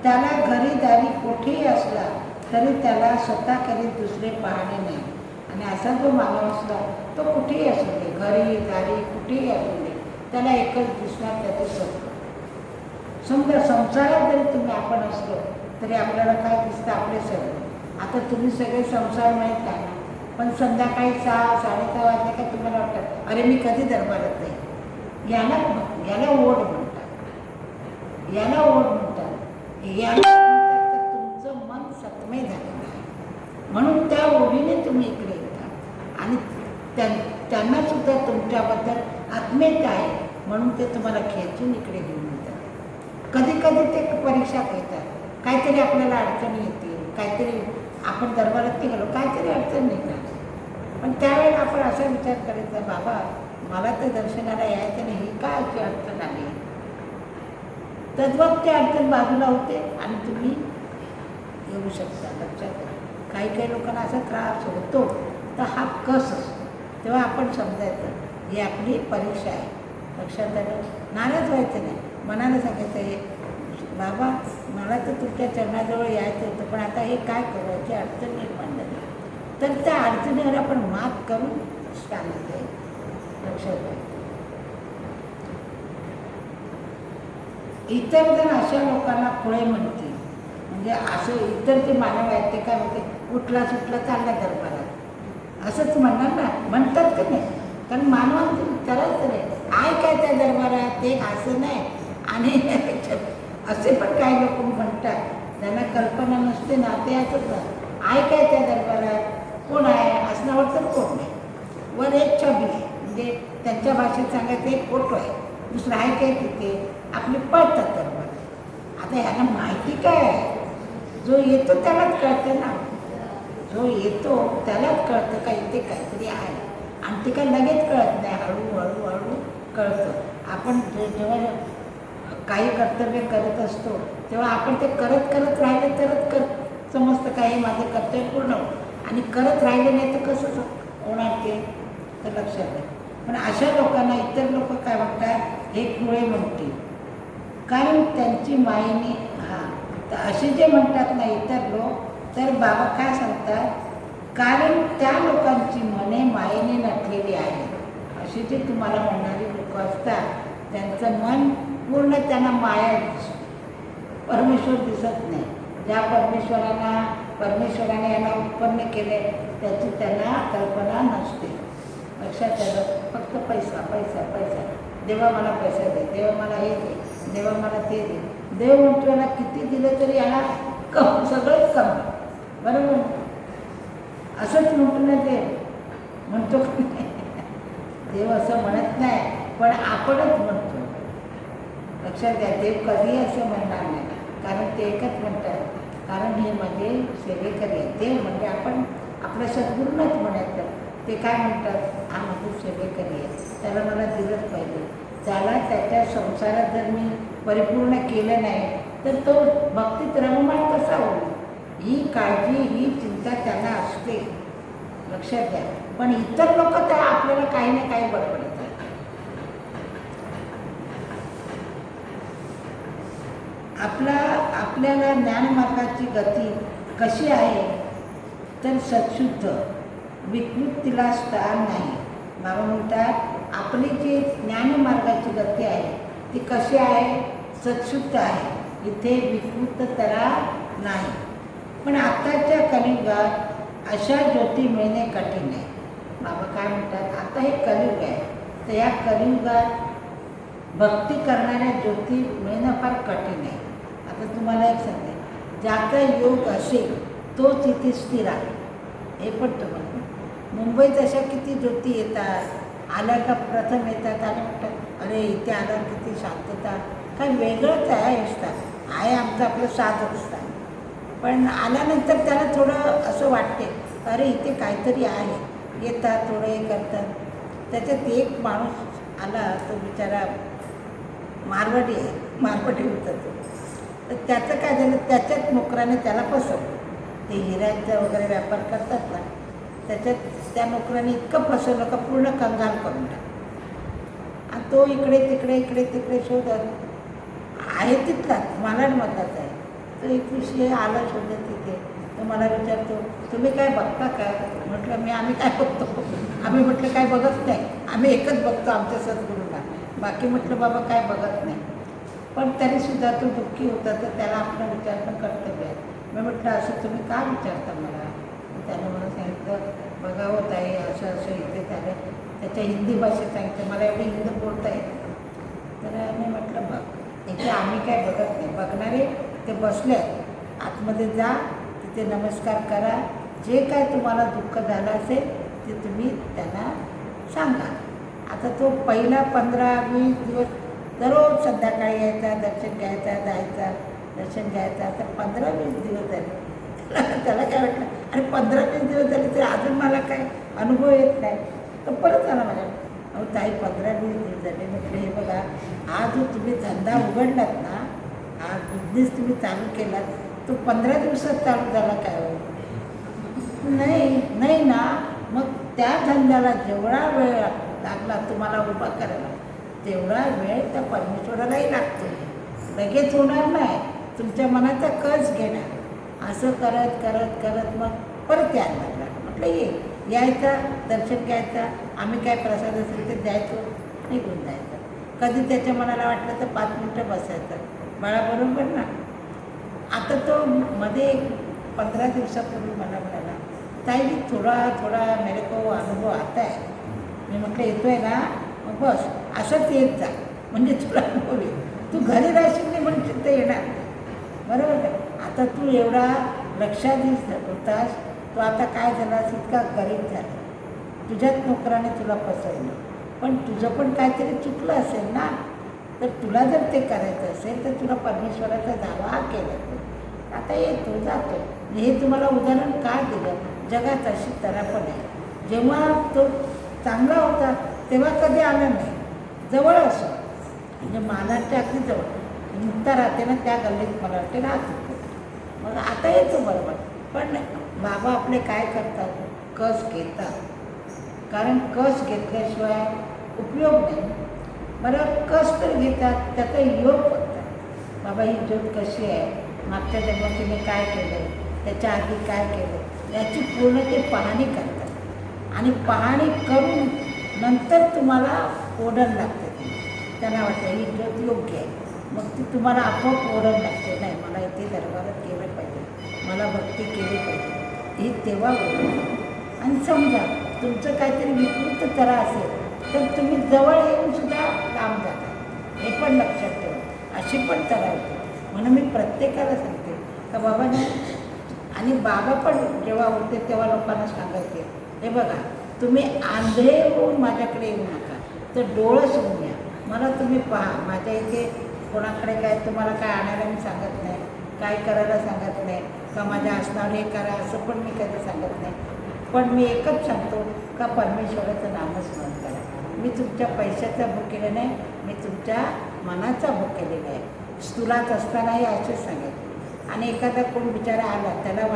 त्याला घरी दारी कुठेही असला तरी त्याला स्वतः करीत दुसरे पाहणे नाही. आणि असा जो मानव असला तो कुठेही असू दे, घरी दारी कुठेही असू दे, त्याला एकच दिसणार त्याचे सत्व. समजा संसारात जरी तुम्ही आपण असलो तरी आपल्याला काय दिसतं? आपले सर्व. आता तुम्ही सगळे संसार माहीत आहे ना, पण संध्याकाळी 6-6:30 वाजले का तुम्हाला वाटतं अरे मी कधी दरबारात नाही. याला ओढ म्हणतात, याला ओढ म्हणतात. याला तुमचं मन सत्मय झालेलं आहे. म्हणून त्या ओढीने तुम्ही इकडे येता आणि त्यांना सुद्धा तुमच्याबद्दल आत्मीयता आहे म्हणून ते तुम्हाला खेचून इकडे घेऊन येतात. कधी कधी ते परीक्षा घेतात. काहीतरी आपल्याला अडचणी येतील, काहीतरी आपण दरबारात गेलो काहीतरी अडचण निघणार. पण त्यावेळेला आपण असा विचार करायचा बाबा मला तर दर्शनाला यायचं नाही, ही काय अशी अडचण आली. तद्वत ते अडचण बाजूला होते आणि तुम्ही येऊ शकता. लक्षात काही लोकांना असा त्रास होतो तर हा कस असतो. तेव्हा आपण समजायचं ही आपली परीक्षा आहे. लक्षात आलं. नाराज व्हायचं नाही. मनाला सांगायचं हे बाबा मला तर तुमच्या चरणाजवळ यायचं होतं पण आता हे काय करायची अडचण निर्माण झाली. तर त्या अडचणीवर आपण मात करून सांगत आहे. लक्षात आहे. इतर जण अशा लोकांना खुळे म्हणतील. म्हणजे असं इतर जे मानव आहेत ते काय म्हणते उठला सुटला चालला दरबारात असंच म्हणणार ना. म्हणतात का नाही? कारण मानवांचं विचारायचं नाही आहे काय त्या दरबारात, ते असं नाही. आणि असे पण काही लोक म्हणतात ज्यांना कल्पना नसते ना, ते असंच आहे काय त्या दरबारात, कोण आहे असण्यावर तर कोण नाही. वर एक छबी आहे म्हणजे त्यांच्या भाषेत सांगायचं एक फोटो आहे, दुसरं आहे काय तिथे आपले पळतात दरबार. आता ह्याला माहिती काय आहे? जो येतो त्यालाच कळतं ना. जो येतो त्यालाच कळतं का इथे काहीतरी आहे. आणि ते काय लगेच कळत नाही, हळूहळू कळतं. आपण जेव्हा काही कर्तव्य करत असतो तेव्हा आपण ते करत राहिलं तरच समजतं का हे माझं कर्तव्य पूर्ण होतं. आणि करत राहिलं नाही तर कसं होणार ते. तर लक्षात आहे. पण अशा लोकांना इतर लोक काय म्हणतात, हे खुळे म्हणतील, कारण त्यांची मायेने तर असे जे म्हणतात ना इतर लोक, तर बाबा काय सांगतात, कारण त्या लोकांची मने मायेने नटलेली आहेत. असे जे तुम्हाला म्हणणारी लोक असतात, त्यांचं मन पूर्ण त्यांना माया दिसते, परमेश्वर दिसत नाही. ज्या परमेश्वराने यांना उत्पन्न केले त्याची त्यांना कल्पना नसते. लक्षात आलं, फक्त पैसा पैसा पैसा, देवा मला पैसा दे, देवा मला हे दे, देवा मला ते दे. देव म्हणतो याला किती दिलं तरी याला सगळंच कमी, बरोबर. असंच म्हणतो ना देव, म्हणतो की नाही? देव असं म्हणत नाही, पण आपणच म्हणतो. लक्षात द्या, देव कधीही असं म्हणणार नाही, कारण ते एकच म्हणतात, कारण हे माझे सेवेकरी आहे. देव म्हणजे आपण आपल्या सद्गुरूंनाच म्हणायचं. ते काय म्हणतात, हा माझे सेवेकरी आहे, त्याला मला दिलंच पाहिजे. त्याला त्याच्या संसारात जर मी परिपूर्ण केलं नाही तर तो भक्तीत रममाण कसा होईल? ही काळजी, ही चिंता त्यांना असते. लक्षात द्या. पण इतर लोक तर आपल्याला काही ना काही बडबडतात. आपल्याला ज्ञानमार्गाची गती कशी आहे, तर सत्शुद्ध, विकृतीला स्थान नाही. बाबा म्हणतात आपली जी ज्ञानमार्गाची गती आहे ती कशी आहे, सत्शुद्ध आहे, इथे विकृतता नाही. पण आताच्या कलियुगात अशा ज्योती मिळणे कठीण आहे. बाबा काय म्हणतात, आता हे कलियुग आहे, तर या कलियुगात भक्ती करणाऱ्या ज्योती मिळणं फार कठीण आहे. आता तुम्हाला एक सांगते, ज्याचा योग असेल तोच इथे स्थिर आहे. हे पण तुम्हाला मुंबईत अशा किती ज्योती येतात, आल्या का प्रथम येतात आणि म्हणतात अरे इथे आल्यावर किती शांतता, काय वेगळंच आहे असतात, आहे आमचं आपलं साध असतात. पण आल्यानंतर त्याला थोडं असं वाटते, अरे इथे काहीतरी आहे. येतात थोडं हे करतात. त्याच्यात एक माणूस आला, तो बिचारा मारवाडी आहे, मारवाडी होता तो. तर त्याचं काय झालं, त्याच्यात नोकराने त्याला फसवलं. ते हिऱ्याचा वगैरे व्यापार करतात ना, त्याच्यात त्या नोकराने इतकं फसवलं का पूर्ण कंगाल करून टाकलं. आणि तो इकडे तिकडे शोधत आहे, तिथलाच मालाडमधलाच आहे. तो एक विषय आला शोधत तिथे. तो मला विचारतो, तुम्ही काय बघता काय? म्हटलं आम्ही काय बघतो, आम्ही म्हटलं काय बघत नाही, आम्ही एकच बघतो आमच्या सद्गुरूंना, बाकी म्हटलं बाबा काय बघत नाही. पण तरीसुद्धा तो दुःखी होता, तर त्याला आपलं विचारणं कर्तव्य आहे. मी म्हटलं असं तुम्ही का विचारता मला? त्यानं मला सांगितलं, बघावं ताई असं असं इथे झालं. त्याच्या हिंदी भाषेत सांगितलं, मला एवढी हिंदी बोलता येतं. तर मी म्हटलं बघ, इथे आम्ही काय बघत नाही, बघणारे ते बसले आहेत, आतमध्ये जा, तिथे नमस्कार करा, जे काय तुम्हाला दुःख झालं असेल ते तुम्ही त्यांना सांगा. आता तो पहिला 15-20 दिवस दररोज संध्याकाळी यायचा, दर्शन घ्यायचा, जायचा, दर्शन घ्यायचा. तर 15-20 दिवस झाले. त्याला काय वाटलं, अरे 15-20 दिवस झाले तरी अजून मला काय अनुभव येत नाही. तर परत आला माझ्या, अहो ताई 15-20 दिवस झाले. म्हटलं हे बघा, हा जो तुम्ही धंदा उघडलात ना, हा बिझनेस तुम्ही चालू केलात, तो 15 दिवसात चालू झाला काय हो? नाही ना. मग त्या धंद्याला जेवढा वेळ लागला तुम्हाला उभा करायला, तेवढा वेळ त्या परमेश्वरालाही लागतो. लगेच होणार नाही. तुमच्या मनाचा कस घेणार. असं करत करत करत मग परत यायला लागला. म्हटलं यायचा, दर्शन घ्यायचा, आम्ही काय प्रसाद असेल ते द्यायचो, निघून जायचं. कधी त्याच्या मनाला वाटलं तर 5 मिनटं बसायचं. बाळा बरोबर ना. आता तो मध्ये 15 दिवसापूर्वी मला म्हणाला, ताई थोडा मेरे को अनुभव आता आहे. मी म्हटलं येतोय ना, मग बस असंच येत जा, म्हणजे तुला अनुभव येईल. तू घरी राहशील नाही म्हणशील तर येणार, बरोबर का? आता तू एवढा लक्षाधीश होतास, तो आता काय झालास, इतका गरीब झाला, तुझ्याच नोकराने तुला फसवलं. पण तुझं पण काहीतरी चुकलं असेल ना, तर तुला जर ते करायचं असेल तर तुला परमेश्वराचा दावा केला पाहिजे. आता येतो जातो. हे तुम्हाला उदाहरण काय दिलं, जगात अशी तरह पण आहे. जेव्हा तो चांगला होता तेव्हा कधी आला नाही, जवळ असो, म्हणजे मालाच्या अगदी जवळ मुक्ता राहते ना, त्या गल्लीत मला वाटते राहत होतो. मग आता येतो बरोबर. पण बाबा आपले काय करतात, कस घेतात. कारण कस घेतल्याशिवाय उपयोग नाही. बरं कस तर घेतात, त्याचा योग बघतात. बाबा ही ज्योत कशी आहे, मागच्या जन्मात तिने काय केलं, त्याच्या आधी काय केलं, याची पूर्ण ते पाहणी करतात. आणि पाहणी करून नंतर तुम्हाला ओढण लागते. त्यांना वाटतं ही ज्योत योग्य आहे, मग ती तुम्हाला आपोआप ओढण लागते. नाही, मला इथे दरबारात केलं पाहिजे, मला भक्ती केली पाहिजे, ही तेव्हा ओढण. आणि समजा तुमचं काहीतरी विकृत तरा असेल तर तुम्ही जवळ येऊन सुद्धा लांब जाता. हे पण लक्षात ठेवा, अशी पण तरा होते. म्हणून मी प्रत्येकाला सांगते का बाबा नाही. आणि बाबा पण जेव्हा होते तेव्हा लोकांना सांगायचे, हे बघा तुम्ही आंधळे होऊन माझ्याकडे येऊ नका, तर डोळं सोडून या, मला तुम्ही पहा. माझ्या इथे कोणाकडे काय तुम्हाला काय आणायला मी सांगत नाही, काय करायला सांगत नाही, का माझ्या आसनावर हे करा असं पण मी कधी सांगत नाही. पण मी एकच सांगतो का परमेश्वराचं नामस्मरण करा. मी तुमच्या पैशाचा भुकेला नाही, मी तुमच्या मनाचा भुकेलेला आहे. स्थूलात असतानाही असेच सांगायचे. आणि एखादा कोण बिचारा आला, त्याला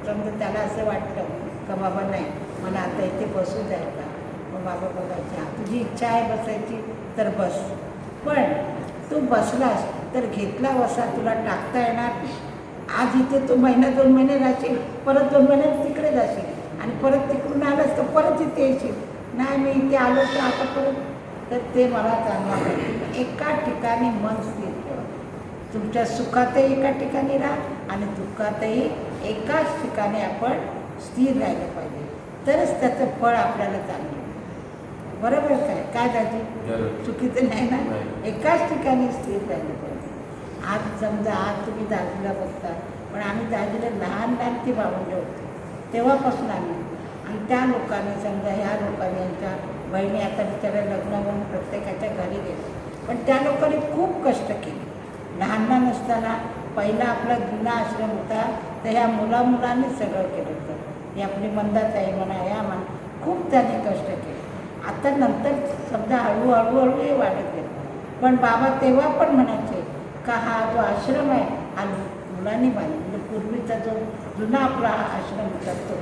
समजा त्याला असं वाटलं का बाबा नाही मला आता इथे बसू जाईल का, मग बाबा बघायचा तुझी इच्छा आहे बसायची तर बस, पण तू बसलास तर घेतला वसा तुला टाकता येणार नाही. आज इथे तू महिना 2 महिने राहशील, परत 2 महिन्यात तिकडे जाशील, आणि परत तिकडून आलास तर परत इथे येशील. नाही मी इथे आलो तर आता परत, तर ते मला चांगला पाहिजे. एका ठिकाणी मन स्थिर ठेवा. तुमच्या सुखातही एका ठिकाणी राहा आणि दुःखातही एकाच ठिकाणी आपण स्थिर राहिलं पाहिजे, तरच त्याचं फळ आपल्याला चांगलं. बरोबर काय दादी? चुकीचं नाही ना? एकाच ठिकाणी स्थिर राहिलं पाहिजे. आज समजा आज तुम्ही दादीला बघता, पण आम्ही दादीला लहान ती भावंड होते तेव्हापासून आम्ही. आणि त्या लोकांनी समजा ह्या लोकांनी यांच्या बहिणी आता बिचाऱ्या लग्न होऊन प्रत्येकाच्या घरी गेले, पण त्या लोकांनी खूप कष्ट केले. लहान असताना पहिला आपला जुना आश्रम होता, तर ह्या मुलांनीच सगळं केलं होतं. ही आपली मंदाताई म्हणा, ह्या म्हणा, खूप त्यांनी कष्ट केले. आता नंतर समजा हळूहळू हे वाढत गेलं. पण बाबा तेव्हा पण म्हणायचे का हा जो आश्रम आहे हा मुलांनी बांधला. म्हणजे पूर्वीचा जो जुना आपला आश्रम होता तो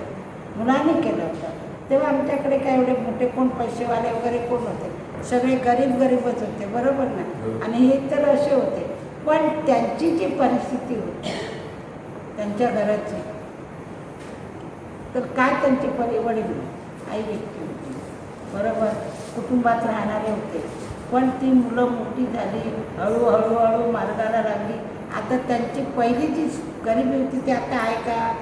मुलांनी केला होता. तेव्हा आमच्याकडे काय एवढे मोठे कोण पैसेवाले वगैरे कोण होते, सगळे गरीबच होते. बरोबर ना? आणि हे तर असे होते, पण त्यांची जी परिस्थिती होती त्यांच्या घराची, तर काय त्यांची वडील आई व्यक्ती होती, बरोबर, कुटुंबात राहणारे होते. पण ती मुलं मोठी झाली, हळूहळू मार्गाला लागली. आता त्यांची पहिली जी गरिबी होती ती आता आहे का?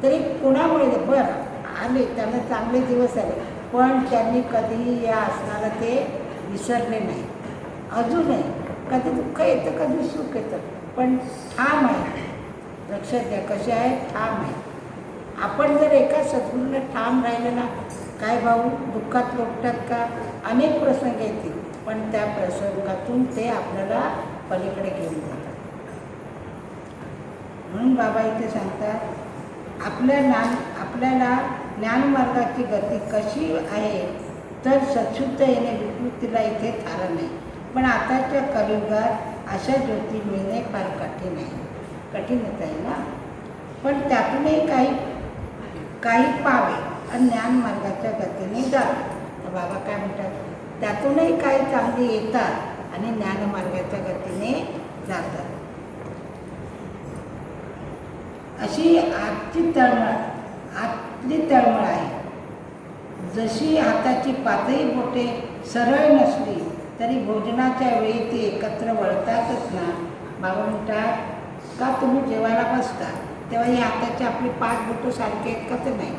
तरी कोणामुळे बरं आले, त्यांना चांगले दिवस आले, पण त्यांनी कधीही या आसनाला ते विसरले नाही. अजूनही कधी दुःख येतं, कधी सुख येतं, पण ठाम आहे. लक्षात द्या कसे आहे, ठाम आहे. आपण जर एका सद्गुरूला ठाम राहिलं ना, काय भाऊ दुःखात लोटतात का? अनेक प्रसंग येतील, पण त्या प्रसंगातून ते आपल्याला पलीकडे घेऊन जातात. म्हणून बाबा इथे सांगतात आपल्याला ज्ञानमार्गाची गती कशी आहे, तर सत्शुद्ध येणे विकृतीला इथे थारा नाही. पण आताच्या कलियुगात अशा ज्योती मिळणे फार कठीण आहे. कठीणच आहे ना? पण त्यातूनही काही पावे आणि ज्ञानमार्गाच्या गतीने जावे. तर बाबा काय म्हणतात, त्यातूनही काही चांगली येतात आणि ज्ञानमार्गाच्या गतीने जातात. अशी आतली तळमळ आहे. जशी हाताची पातळी बोटे सरळ नसली तरी भोजनाच्या वेळी ती एकत्र वळतातच ना. बाबा म्हणतात का तुम्ही जेवायला बसता तेव्हा ही हाताची आपली 5 बोटं सारखे आहेत का? तर नाही,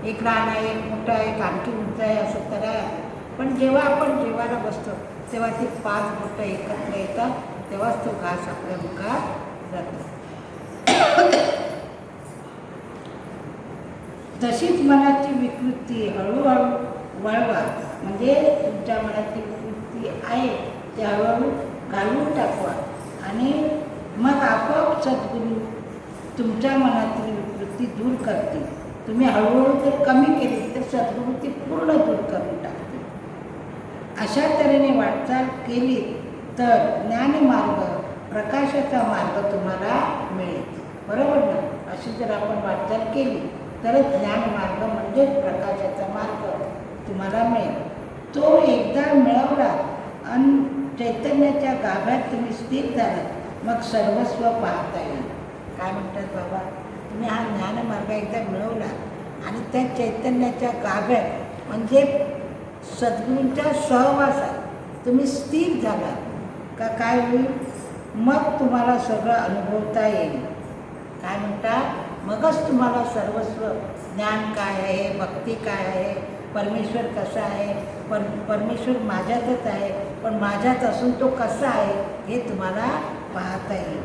एक लहान आहे, एक मोठं आहे, आणखी उंच आहे, असं तर आहे. पण जेव्हा आपण जेवायला बसतो तेव्हा ती 5 बोटं एकत्र येतात, तेव्हाच तो घास आपल्या मुखात जातो. तशीच मनाची विकृती हळूहळू वळवा. म्हणजे तुमच्या मनाची विकृती आहे ते हळूहळू घालून टाकवा आणि मग आपोआप सद्गुरू तुमच्या मनातील विकृती दूर करतील. तुम्ही हळूहळू जर कमी केली तर सद्गुरू ती पूर्ण दूर करून टाकतील. अशा तऱ्हेने वाटचाल केली तर ज्ञानमार्ग, प्रकाशाचा मार्ग तुम्हाला मिळेल. बरोबर ना? अशी जर आपण वाटचाल केली तरच ज्ञानमार्ग म्हणजेच प्रकाशाचा मार्ग तुम्हाला मिळेल. तो एकदा मिळवला आणि चैतन्याच्या गाभ्यात तुम्ही स्थिर झालात, मग सर्वस्व पाहता येईल. काय म्हणतात बाबा, तुम्ही हा ज्ञानमार्ग एकदा मिळवला आणि त्या चैतन्याच्या गाभ्यात म्हणजे सद्गुरूंच्या सहवासात तुम्ही स्थिर झाला का काय होईल, मग तुम्हाला सगळं अनुभवता येईल. काय म्हणतात, मगच तुम्हाला सर्वस्व ज्ञान काय आहे, भक्ती काय आहे, परमेश्वर कसा आहे, परमेश्वर माझ्यातच आहे, पण माझ्यात असून तो कसा आहे हे तुम्हाला पाहता येईल.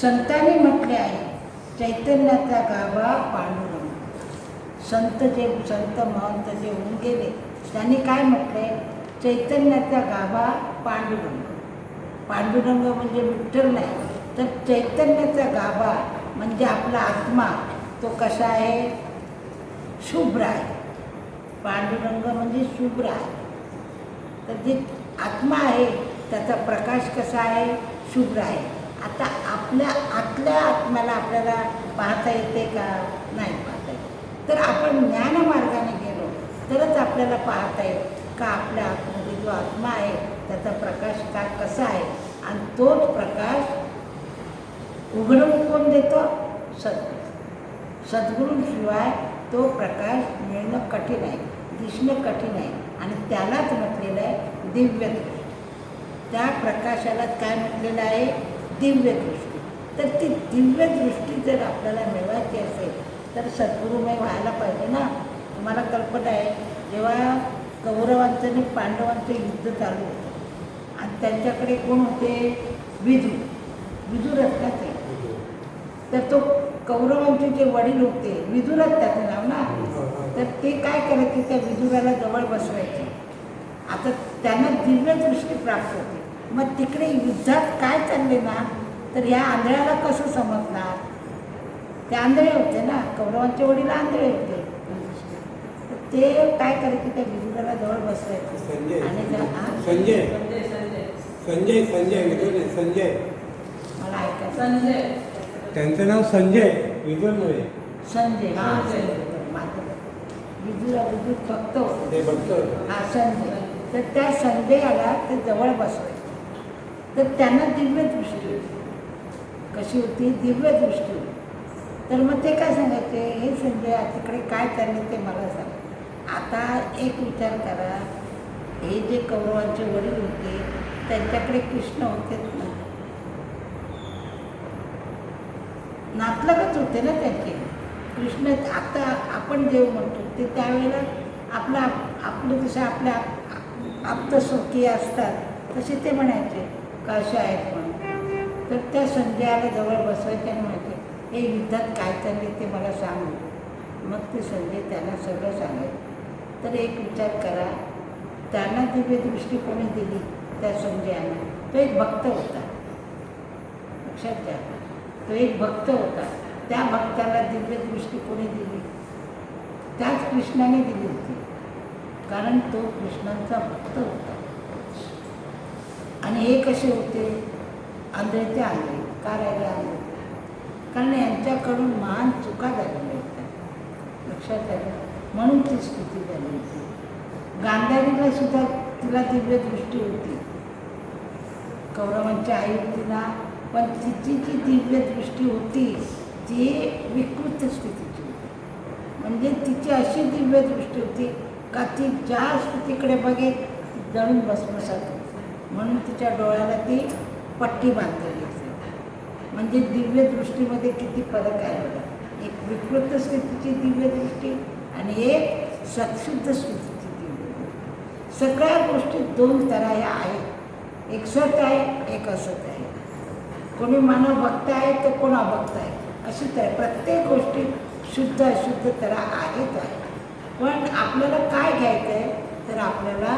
संतांनी म्हटले आहे, चैतन्याचा गाभा पांडुरंग. संत महंत जे होऊन गेले त्यांनी काय म्हटले, चैतन्याचा गाभा पांडुरंग. पांडुरंग म्हणजे विठ्ठल नाही, तर चैतन्याचा गाभा म्हणजे आपला आत्मा तो कसा आहे, शुभ्र आहे. पांडुरंग म्हणजे शुभ्र आहे. तर जे आत्मा आहे त्याचा प्रकाश कसा आहे, शुभ्र आहे. आता आपल्या आतल्या आत्म्याला आपल्याला पाहता येते का, नाही पाहता येत. तर आपण ज्ञानमार्गाने गेलो तरच आपल्याला पाहता येईल का आपल्या आतमध्ये जो आत्मा आहे त्याचा प्रकाश का कसा आहे. आणि तोच प्रकाश उघडून कोण देतो, सद्गुरू. सद्गुरूंशिवाय तो प्रकाश मिळणं कठीण आहे, दिसणं कठीण आहे. आणि त्यालाच म्हटलेलं आहे दिव्य दृष्टी. त्या प्रकाशाला काय म्हटलेलं आहे, दिव्य दृष्टी. तर ती दिव्य दृष्टी जर आपल्याला मिळवायची असेल तर सद्गुरूमय व्हायला पाहिजे ना. तुम्हाला कल्पना आहे, जेव्हा कौरवांचं आणि पांडवांचं युद्ध चालू होतं आणि त्यांच्याकडे कोण होते, विदुरच ना ते. तर तो कौरवांचे जे वडील होते, विदुरच त्याचं नाव ना, तर ते काय करायचे, त्या विदुराला जवळ बसवायचे. आता त्यांना दिव्य दृष्टी प्राप्त होते. मग तिकडे युद्धात काय चालले ना, तर ह्या आंधळ्याला कसं समजणार. ते आंधळे होते ना, कौरवांचे वडील आंधळे होते. ते काय करायचे, त्या विदुराला जवळ बसवायचे आणि संजय मला ऐकायचं, संजय, त्यांचं नाव संजय, विदुर नव्हे, संजय. विदुर भक्त होते, हा संजय. तर त्या संजयाला ते जवळ बसवायचे. तर त्यांना दिव्य दृष्टी होती. कशी होती, दिव्य दृष्टी होती. तर मग ते काय सांगायचे, हे संजय तिकडे काय चालले ते मला सांग. आता एक विचार करा, हे जे कौरवांचे वडील होते त्यांच्याकडे कृष्ण होतेच ना, नातलगच होते ना त्यांचे कृष्ण. आता आपण देव म्हणतो ते त्यावेळेला आपलं जसं आपल्या आप्तस्वकीय असतात तसे ते म्हणायचे कसे आहेत म्हणून. तर त्या संजयाला जवळ बसवायचे आणि म्हणायचे, हे युद्धात काय चालले ते मला सांग. मग ते संजय त्यांना सगळं सांगायचे. तर एक विचार करा, त्यांना दिव्य दृष्टी कोणी दिली, त्या संजयाला. तो एक भक्त होता, लक्षात घ्या, तो एक भक्त होता. त्या भक्ताला दिव्य दृष्टी कोणी दिली, त्याच कृष्णाने दिली होती, कारण तो कृष्णांचा भक्त होता. आणि हे कसे होते, आंधळे ते आंधळे का राहिले, आंधळे कारण यांच्याकडून महान चुका झालेल्या होत्या, लक्षात आलं. म्हणून ती स्थिती झाली होती. गांधारीला सुद्धा तिला दिव्य दृष्टी होती, कौरवांची आई होती ना, पण तिची जी दिव्य दृष्टी होती ती विकृत स्थितीची होती. म्हणजे तिची अशी दिव्य दृष्टी होती का ती जास्त तिकडे बघे जळून भस्मसात होती. म्हणून तिच्या डोळ्याला ती पट्टी बांधलेली असते. म्हणजे दिव्य दृष्टीमध्ये किती फरक आहे बघा. एक विकृत स्थितीची दिव्य दृष्टी आणि एक सत्शुद्ध स्थितीची दिव्य दृष्टी. सगळ्या गोष्टीत दोन तऱ्हा आहेत, एक सत आहे, एक असत आहे. कोणी मानव भक्त आहे तर कोण अभक्त आहे, अशी तर प्रत्येक गोष्टीत शुद्ध अशुद्ध तऱ्हा आहेत आहे. पण आपल्याला काय घ्यायचं आहे, तर आपल्याला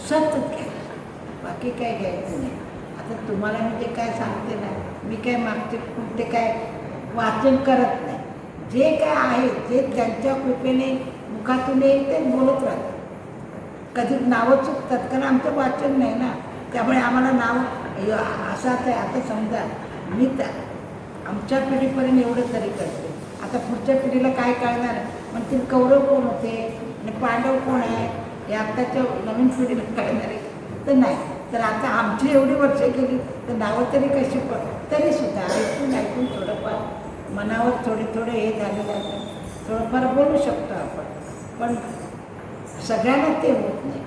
सतत घ्यायचं, बाकी काय घ्यायचं नाही. आता तुम्हाला मी जे काय सांगते ना, मी काय मागचे कुठे काय वाचन करत नाही. जे काय आहे जे त्यांच्या कृपेने मुखातून येईल ते बोलत राहतात. कधी नावं चुकतात कारण आमचं वाचन नाही ना, त्यामुळे आम्हाला नाव असं आता समजा मी तर आमच्या पिढीपर्यंत एवढं तरी करते. आता पुढच्या पिढीला काय कळणार, म्हणतील कौरव कोण होते आणि पांडव कोण आहे, हे आत्ताच्या नवीन पिढीला कळणार आहे तर नाही. तर आता आमची एवढी वर्ष गेली तर नावं तरी कशी तरीसुद्धा ऐकून थोडंफार मनावर थोडे हे झालेलं आहे, थोडंफार बोलू शकतो आपण, पण सगळ्यांना ते होत नाही.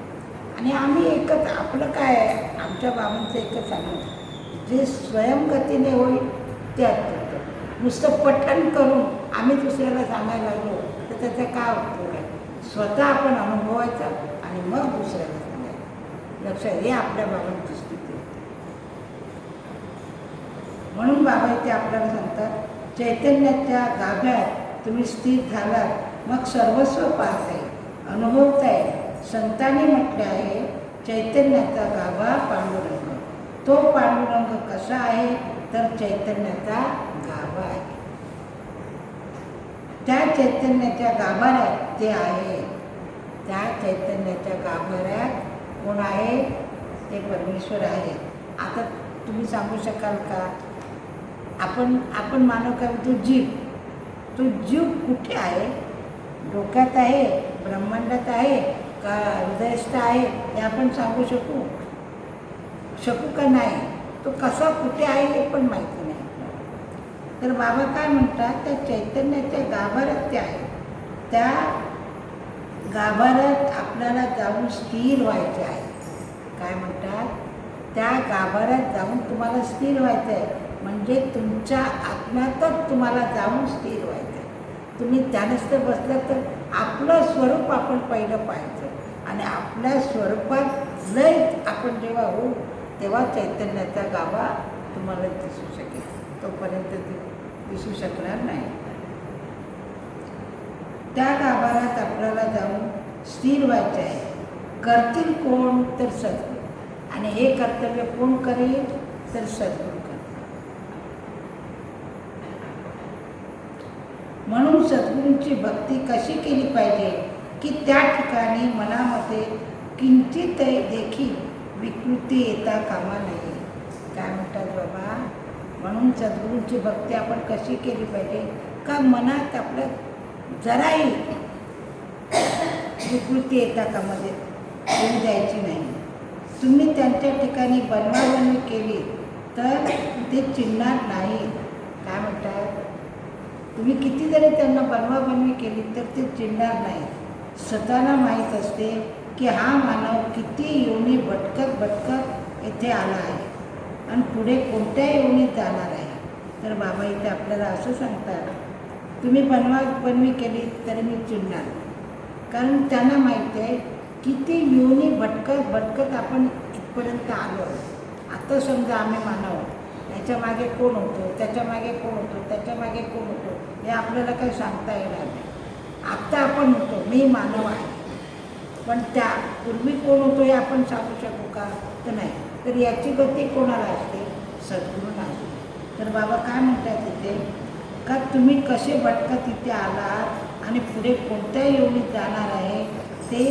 आणि आम्ही एकच आपलं काय आहे, आमच्या बाबांचं एकच सांगतो, जे स्वयंगतीने होईल ते करतो. नुसतं पठण करून आम्ही दुसऱ्याला सांगायला लागलो तर त्याचा काय उपयोग आहे. स्वतः आपण अनुभवायचा आणि मग दुसऱ्याला सांगायचं. लक्षात, हे आपल्या बाबांची स्थिती होती. म्हणून बाबा इथे आपल्याला सांगतात, चैतन्याच्या गाभ्यात तुम्ही स्थिर झालात मग सर्वस्व पाहता येईल, अनुभवता येईल. संतांनी म्हटले आहे, चैतन्याचा गाभा पांडुरंग. तो पांडुरंग कसा आहे तर चैतन्याचा गाभा आहे. त्या चैतन्याच्या गाभाऱ्यात ते आहे. त्या चैतन्याच्या गाभाऱ्यात कोण आहे? ते परमेश्वर आहे. आता तुम्ही सांगू शकाल का? आपण मानव काय तो जीव कुठे आहे? डोक्यात आहे, ब्रह्मांडात आहे का हृदयस्थ आहे? हे आपण सांगू शकू का नाही? तो कसा कुठे आहे हे पण माहिती नाही. तर बाबा काय म्हणतात, त्या चैतन्याच्या गाभाऱ्यात ते आहे. त्या गाभाऱ्यात आपल्याला जाऊन स्थिर व्हायचे आहे. काय म्हणतात? त्या गाभाऱ्यात जाऊन तुम्हाला स्थिर व्हायचं आहे. म्हणजे तुमच्या आत्म्यातच तुम्हाला जाऊन स्थिर व्हायचं आहे. तुम्ही ध्यानस्थ बसलं तर आपलं स्वरूप आपण पहिलं पाहायचं आणि आपल्या स्वरूपात लय आपण जेव्हा होऊ तेव्हा चैतन्याचा गाभा तुम्हाला दिसू शकेल. तोपर्यंत दिसू शकणार नाही. त्या गाभाऱ्यात आपल्याला जाऊन स्थिर व्हायचे आहे. करतील कोण तर सद्गुरू. आणि हे कर्तव्य कोण करेल तर सद्गुरू. म्हणून सद्गुरूंची भक्ती कशी केली पाहिजे की त्या ठिकाणी मनामध्ये किंचित देखील विकृती येता कामा नये. काय म्हणतात बाबा? म्हणून सद्गुरूंची भक्ती आपण कशी केली पाहिजे का मनात आपल्या जराही विकृती येता कामा येऊ द्यायची नाही. तुम्ही त्यांच्या ठिकाणी बनवाबनवी केली तर ते चिडणार नाही. काय म्हणतात? तुम्ही किती जरी त्यांना बनवाबनवी केली तर ते चिडणार नाही. स्वतःला माहीत असते की हा मानव किती योनी भटकत येथे आला आहे आणि पुढे कोणत्या योनीत जाणार आहे. तर बाबा इथे आपल्याला असं सांगतात, तुम्ही बनवाबनवी केली तरी मी चिडणार, कारण त्यांना माहिती आहे किती योनी भटकत आपण इथपर्यंत आलो. आता समजा आम्ही मानव, याच्या मागे कोण होतो, त्याच्या मागे कोण होतो, त्याच्या मागे कोण होतो हे आपल्याला काही सांगता येणार नाही. आत्ता आपण होतो, मी मानव आहे, पण त्या पूर्वी कोण होतो हे आपण सांगू शकू का? तर नाही. तर याची गती कोणाला असते? सद्गुरूंना असते. तर बाबा काय म्हणतात इथे का तुम्ही कसे भटकत इथे आलात आणि पुढे कोणत्या योनीत जाणार आहे ते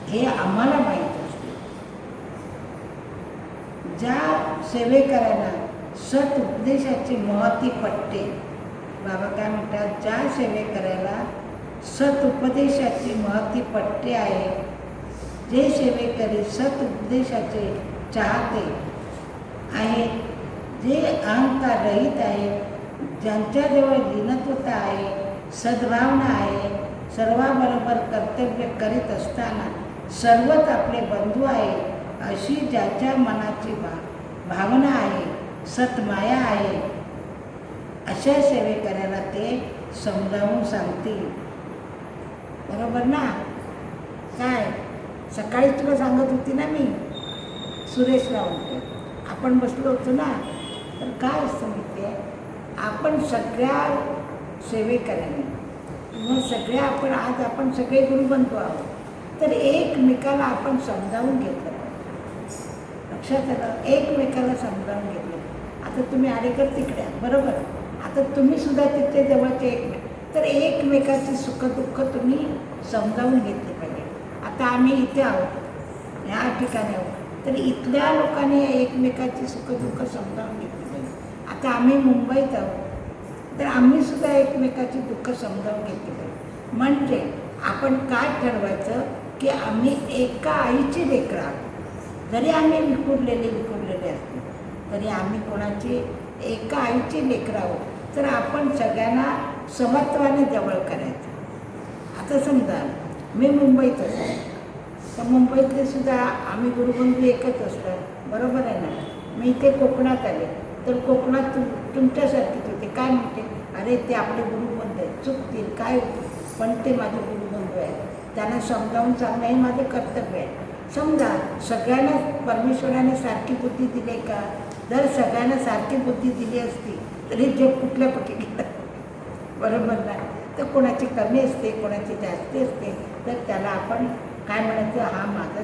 हे आम्हाला माहीत असते. ज्या सेवेकरांना सत उपदेशाची महती पटते, बाबा काय म्हणतात, ज्या सेवेकराला सत उपदेशाची महती पटते आहे, जे सेवेकरी सत उपदेशाचे चाहते आहेत, जे अहंकार रहित आहेत, ज्यांच्याजवळ दीनत्वता आहे, सद्भावना आहे, सर्वाबरोबर कर्तव्य करीत असताना सर्वच आपले बंधू आहे, अशी ज्याच्या मनाची भावना आहे, सतमाया आहे, अशा सेवेकऱ्याला ते समजावून सांगतील. बरोबर ना? काय सकाळी तुला सांगत होती ना मी, सुरेशला म्हणते, आपण बसलो होतो ना, तर काय असतं माहिती आहे, आपण सगळ्या सेवेकऱ्यांनी किंवा सगळ्या आपण सगळे गुरुबंधू आहोत, तर एकमेकाला आपण समजावून घेतलं पाहिजे. लक्षात आलं? एकमेकाला समजावून घेतलं. आता तुम्ही अलीकडे तिकडे बरोबर, आता तुम्ही सुद्धा तिथे जवळचे तर एकमेकाची सुखदुःख तुम्ही समजावून घेतली पाहिजे. आता आम्ही इथे आहोत, ह्या ठिकाणी आहोत, तर इथल्या लोकांनी एकमेकाची सुखदुःख समजावून घेतली पाहिजे. आता आम्ही मुंबईत आहोत, तर आम्ही सुद्धा एकमेकाची दुःख समजावून घेतली पाहिजे. म्हणजे आपण काय ठरवायचं की आम्ही एका आईची लेकरं आहोत. जरी आम्ही विखुरलेले असतो तरी आम्ही कोणाची एका आईची लेकरं आहोत. तर आपण सगळ्यांना समत्वाने जवळ करायचं. आता समजा मी मुंबईत असते तर मुंबईतले सुद्धा आम्ही गुरुबंधू एकच असतात, बरोबर आहे ना. मी इथे कोकणात आले तर कोकणात तुमच्यासारखीच होते. काय म्हणते, अरे ते आपले गुरुबंधू आहेत, चुकतील काय होते, पण ते माझे गुरुबंधू आहेत, त्यांना समजावून सांगणं हे माझं कर्तव्य आहे. समजा सगळ्यांना परमेश्वराने सारखी बुद्धी दिली का? जर सगळ्यांना सारखी बुद्धी दिली असती तरी जग कुठल्या कुठे गेलं, बरोबर ना. तर कोणाची कमी असते, कोणाची जास्ती असते, तर त्याला आपण काय म्हणायचं, हा माझा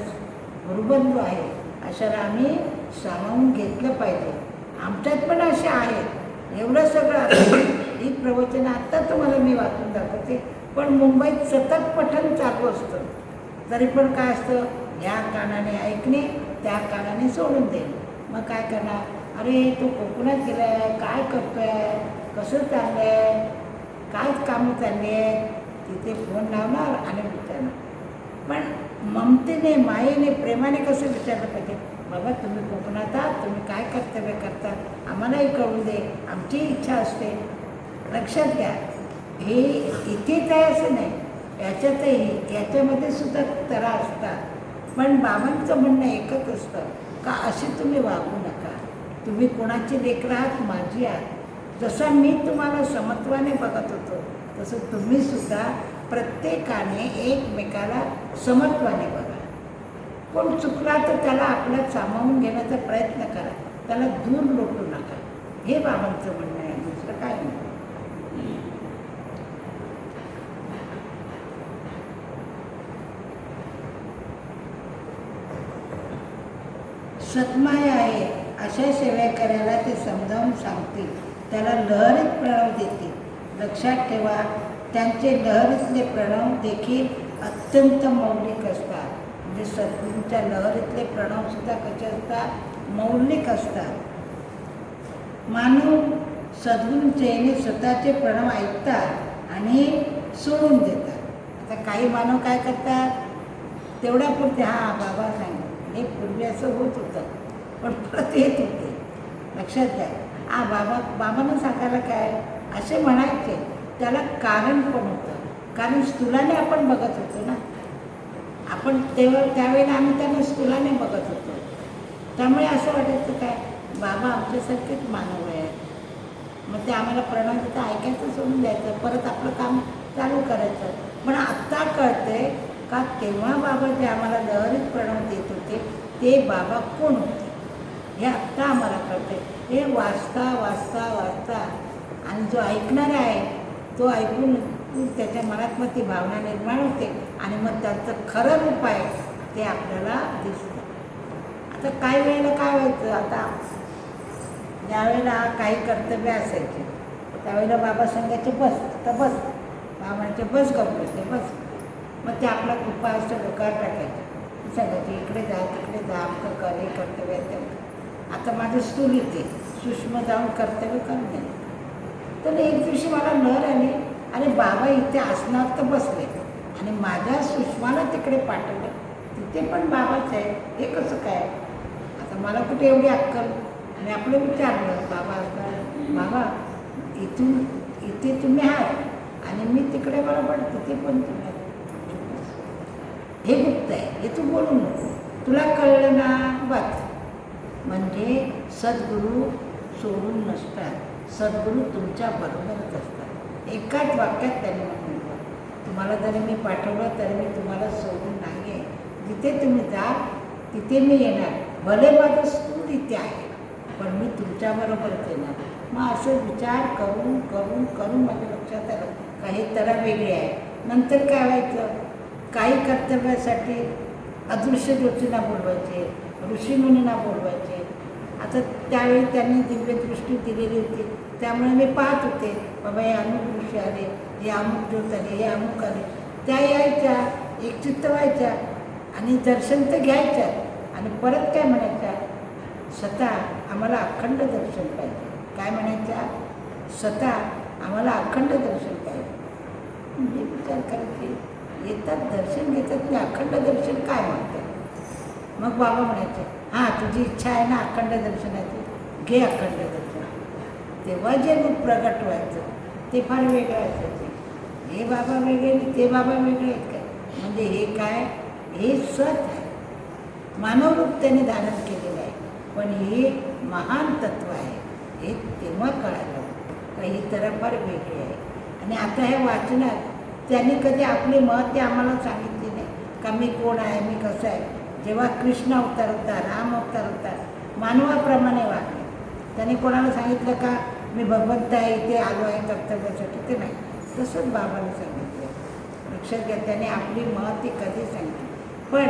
गुरुबंधू आहे, अशाला आम्ही सामावून घेतलं पाहिजे. आमच्यात पण असे आहेत. एवढं सगळं आहे. ही प्रवचन आत्ता तुम्हाला मी वाचून दाखवते, पण मुंबईत सतत पठण चालू असतं. तरी पण काय असतं, ह्या कानाने ऐकणे, त्या कानाने सोडून देणे. मग काय करणार, अरे तो कोकणात गेला आहे, काय करतो आहे, कसं चाललं आहे, काय कामं चालली आहेत, तिथे फोन लावणार आणि विचारणार. पण ममतेने, मायेने, प्रेमाने कसं विचारलं पाहिजे, बाबा तुम्ही कोकणात आहात, तुम्ही काय कर्तव्य करता आम्हालाही कळून दे, आमची इच्छा असते. लक्षात घ्या, हे इथेच आहे असं नाही, याच्यातही याच्यामध्ये सुद्धा तरा असतात. पण बाबांचं म्हणणं एकच असतं का अशी तुम्ही वागू नका. तुम्ही कोणाची लेकरं आहात, माझी आहात. जसं मी तुम्हाला समत्वाने बघत होतो तसं तुम्ही सुद्धा प्रत्येकाने एकमेकाला समत्वाने बघा. कोण चुकला तर त्याला आपल्यात सामावून घेण्याचा प्रयत्न करा, त्याला दूर लोटू नका. हे बाबांचं म्हणणं आहे, दुसरं काय नाही. सत्माय आहे अशा सेवा करायला ते समजावून सांगतील, त्याला लहरीत प्रणव देतील. लक्षात ठेवा, त्यांचे लहरीतले प्रणव देखील अत्यंत मौलिक असतात. म्हणजे सद्गुरूंच्या लहरीतले प्रणवसुद्धा कसे असतात, मौलिक असतात. मानव सद्गुरूंचे स्वतःचे प्रणव ऐकतात आणि सोडून देतात. आता काही मानव काय करतात, तेवढ्यापुरते हां बाबा सांगितलं, हे पूर्वी असं होत होतं पण परत येत होते. लक्षात घ्या, बाबांना सांगायला काय असे म्हणायचे, त्याला कारण पण होतं. कारण स्थूलाने आपण बघत होतो ना, आपण त्यावेळेला आम्ही त्यांना स्थूलाने बघत होतो. त्यामुळे असं वाटायचं काय, बाबा आमच्यासारखेच मानव आहे, मग ते आम्हाला प्रणव तिथं ऐकायचं सोडून द्यायचं, परत आपलं काम चालू करायचं. पण आत्ता कळतंय का तेव्हा बाबा जे आम्हाला लहरीत प्रणव देत होते ते बाबा कोण होते हे आत्ता आम्हाला कळतंय. हे वाचता वाचता वाचता आणि जो ऐकणारा आहे तो ऐकून त्याच्या मनात मग ती भावना निर्माण होते आणि मग त्याचं खरं रूप आहे ते आपल्याला दिसतं. आता काही वेळेला काय व्हायचं, आता ज्यावेळेला काही कर्तव्य असायचे त्यावेळेला बाबा सांगायचे बस, तर बस. बाबा म्हणायचे बस गप्पाचे बस. मग ते आपला कृपा असं डोक्यावर टाकायचं, सांगायचे इकडे जा तिकडे जा, आमचं कर, हे कर्तव्य आहे. आता माझं स्थूल इथे सूक्ष्म जाऊन कर्तव्य करून नये. तर एक दिवशी मला लहर आली आणि बाबा इथे आसनात तर बसले आणि माझ्या सुषमाला तिकडे पाठवलं, तिथे पण बाबाच आहे, हे कसं काय. आता मला कुठे एवढी अक्कल. मी आपलं विचारलं बाबा इथे तुम्ही आहात आणि मी तिकडे बरोबर तिथे पण तुम्ही आहात. हे गुप्त आहे, हे तू बोलू नको, तुला कळलं ना बस. म्हणजे सद्गुरू सोडून नसतात, सद्गुरू तुमच्या बरोबरच असतात. एकाच वाक्यात त्यांनी म्हटलं, तुम्हाला जरी मी पाठवलं तरी मी तुम्हाला सोडून नाही आहे. जिथे तुम्ही जा तिथे मी येणार. भले माझं स्थूल इथे आहे पण मी तुमच्याबरोबरच येणार. मग असं विचार करून करून करून माझ्या लक्षात आलं काही तरा वेगळे आहे. नंतर काय व्हायचं, काही कर्तव्यासाठी अदृश्य ज्योतींना बोलवायचे, ऋषीमुनींना बोलवायचे. आता त्यावेळी त्यांनी दिव्यदृष्टी दिलेली होती त्यामुळे मी पाहत होते, बाबा हे अमुक ऋषी आले, हे अमुक ज्योत आले, हे अमुक आले. त्या यायच्या, एक चित्त व्हायच्या आणि दर्शन तर घ्यायच्या आणि परत काय म्हणायच्या, स्वतः आम्हाला अखंड दर्शन पाहिजे. काय म्हणायच्या, स्वतः आम्हाला अखंड दर्शन पाहिजे. म्हणजे विचार करायचे येतात दर्शन घेतात, मी अखंड दर्शन काय म्हणतात. मग बाबा म्हणायचे, हां तुझी इच्छा आहे ना अखंड दर्शनाची, घे अखंड दर्शन. तेव्हा जे रूप प्रगट व्हायचं ते फार वेगळं असायचं. हे बाबा वेगळे आणि ते बाबा वेगळे आहेत काय, म्हणजे हे काय, हे सत आहे, मानव रूप त्यांनी धारण केलेलं आहे, पण हे महान तत्व आहे. हे तेव्हा कळालं का ही तरफ फार वेगळी आहे. आणि आता हे वाचनात त्यांनी कधी आपले मत ते आम्हाला सांगितले नाही का मी कोण आहे, मी कसं आहे. जेव्हा कृष्ण अवतार होता, राम अवतार होता, मानवाप्रमाणे वागले. त्यांनी कोणाला सांगितलं का मी भगवंत आहे, इथे आलो आहे कर्तव्यासाठी, ते नाही. तसंच बाबांनी सांगितलं. लक्षात घ्या, त्याने आपली महती कधी सांगितली, पण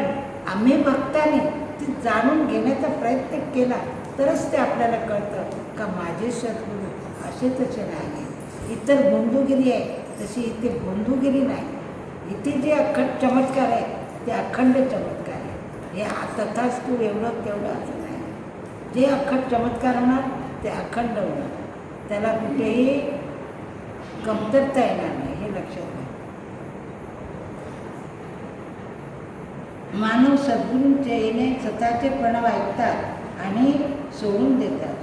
आम्ही भक्ताने ती जाणून घेण्याचा प्रयत्न केला तरच ते आपल्याला कळतं का माझे सद्गुरू असे तसे नाही. इतर बंधुगिरी आहे तशी इथे बंधुगिरी नाही. इथे जे अखंड चमत्कार आहे ते अखंड चमत्कार आहे. हे तथाच तू एवढं तेवढं असं नाही. जे अखंड चमत्कार होणार ते अखंड होणार, त्याला कुठेही कमतरता येणार नाही, हे लक्षात घ्या. मानव सद्गुरूंचे येणे स्वतःचे प्रणव ऐकतात आणि सोडून देतात.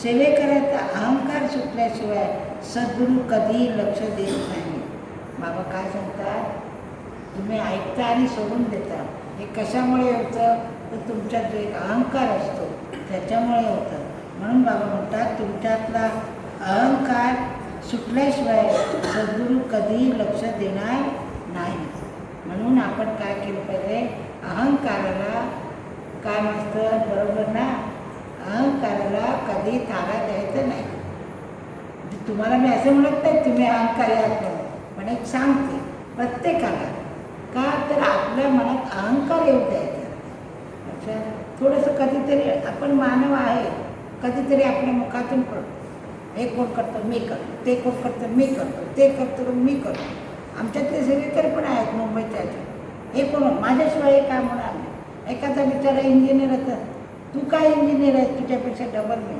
सेवेकराचा अहंकार सुटल्याशिवाय सद्गुरू कधीही लक्ष देत नाही. बाबा काय सांगतात, तुम्ही ऐकता आणि सोडून देता. हे कशामुळे होतं, तर तुमच्यात जो एक अहंकार असतो त्याच्यामुळे होतं. म्हणून बाबा म्हणतात तुमच्यातला अहंकार सुटल्याशिवाय सद्गुरू कधीही लक्ष देणार नाही. म्हणून आपण काय केलं पाहिजे, अहंकाराला काय म्हणतं, बरोबर ना, अहंकाराला कधी थारा द्यायचा नाही. तुम्हाला मी असं म्हणत नाही तुम्ही अहंकारी आहात म्हणून, पण एक सांगते प्रत्येकाला का, तर आपल्या मनात अहंकार येऊ द्यायचा. अच्छा, थोडंसं कधीतरी आपण मानव आहे, कधीतरी आपल्या मुखातून पडतो, हे कोण करतं मी करतो, ते कोण करतं मी करतो, ते करतो मी करतो. आमच्यातले सगळे पण आहेत मुंबईच्या, हे कोण माझ्याशिवाय हे काम होणार नाही. एखादा बिचारा इंजिनियर असतात, तू काय इंजिनियर आहे, तुझ्यापेक्षा डबल मी,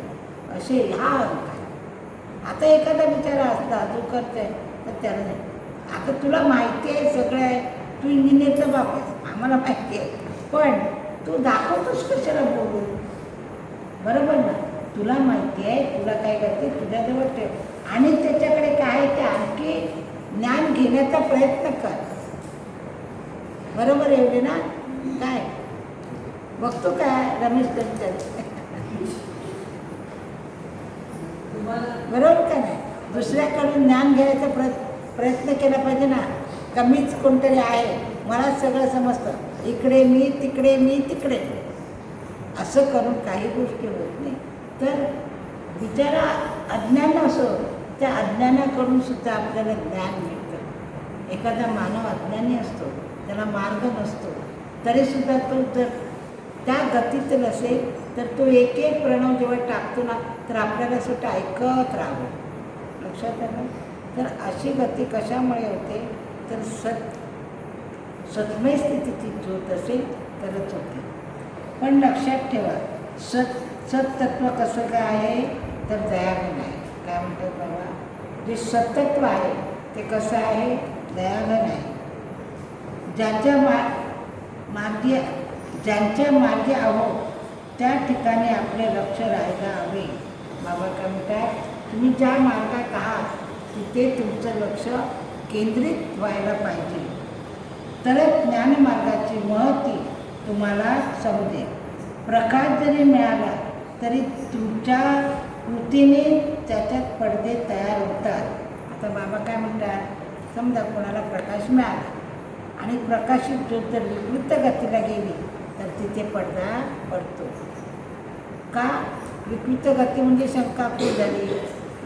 असे हा अहंकार. आता एखादा बिचारा असता जो करतोय तर त्याला नाही, आता तुला माहिती आहे सगळं आहे, तू इंजिनियरचा बाप आहेस, आम्हाला माहिती आहे, पण तू दाखवतोस कशाला बोलू, बरोबर ना. तुला माहिती आहे, तुला काय करते तुझ्याजवळ ठेव आणि त्याच्याकडे काय आहे ते आणखी ज्ञान घेण्याचा प्रयत्न कर, बरोबर एवढे ना. काय बघतो काय रमेश करतात बरोबर का नाही. दुसऱ्याकडून ज्ञान घ्यायचा प्रयत्न केला पाहिजे ना. कमीच कोणतरी आहे, मला सगळं समजतं, इकडे मी तिकडे मी तिकडे, असं करून काही गोष्टी होत नाही. तर बिचारा अज्ञान असो, त्या अज्ञानाकडून सुद्धा आपल्याला ज्ञान मिळतं. एखादा मानव अज्ञानी असतो, त्याला मार्ग नसतो, तरीसुद्धा तो जर त्या गतीत नसेल तर तो एक एक प्रणव जेव्हा टाकतो ना तर आपल्याला सुद्धा ऐकत राहावं. लक्षात आलं. तर अशी गती कशामुळे होते, तर सत्मय स्थितीची ज्योत असेल तरच होते. पण लक्षात ठेवा, सत्तत्व कसं काय आहे, तर दयाघन आहे. काय म्हणतात बाबा, जे सत्तत्व आहे ते कसं आहे, दयाघन आहे. ज्यांच्या मार्गे आहोत त्या ठिकाणी आपले लक्ष राहायला हवे. बाबा काय म्हणतात, तुम्ही ज्या मार्गात आहात तिथे तुमचं लक्ष केंद्रित व्हायला पाहिजे, तरच ज्ञानमार्गाची महती तुम्हाला समजेल. प्रकाश जरी मिळाला तरी तुमच्या कृतीने त्याच्यात पडदे तयार होतात. आता बाबा काय म्हणतात, समजा कोणाला प्रकाश मिळाला आणि प्रकाशित ज्योत जर विकृत गतीला गेली तर तिथे पडदा पडतो. का, विकृत गती म्हणजे शंकाकुळ झाली,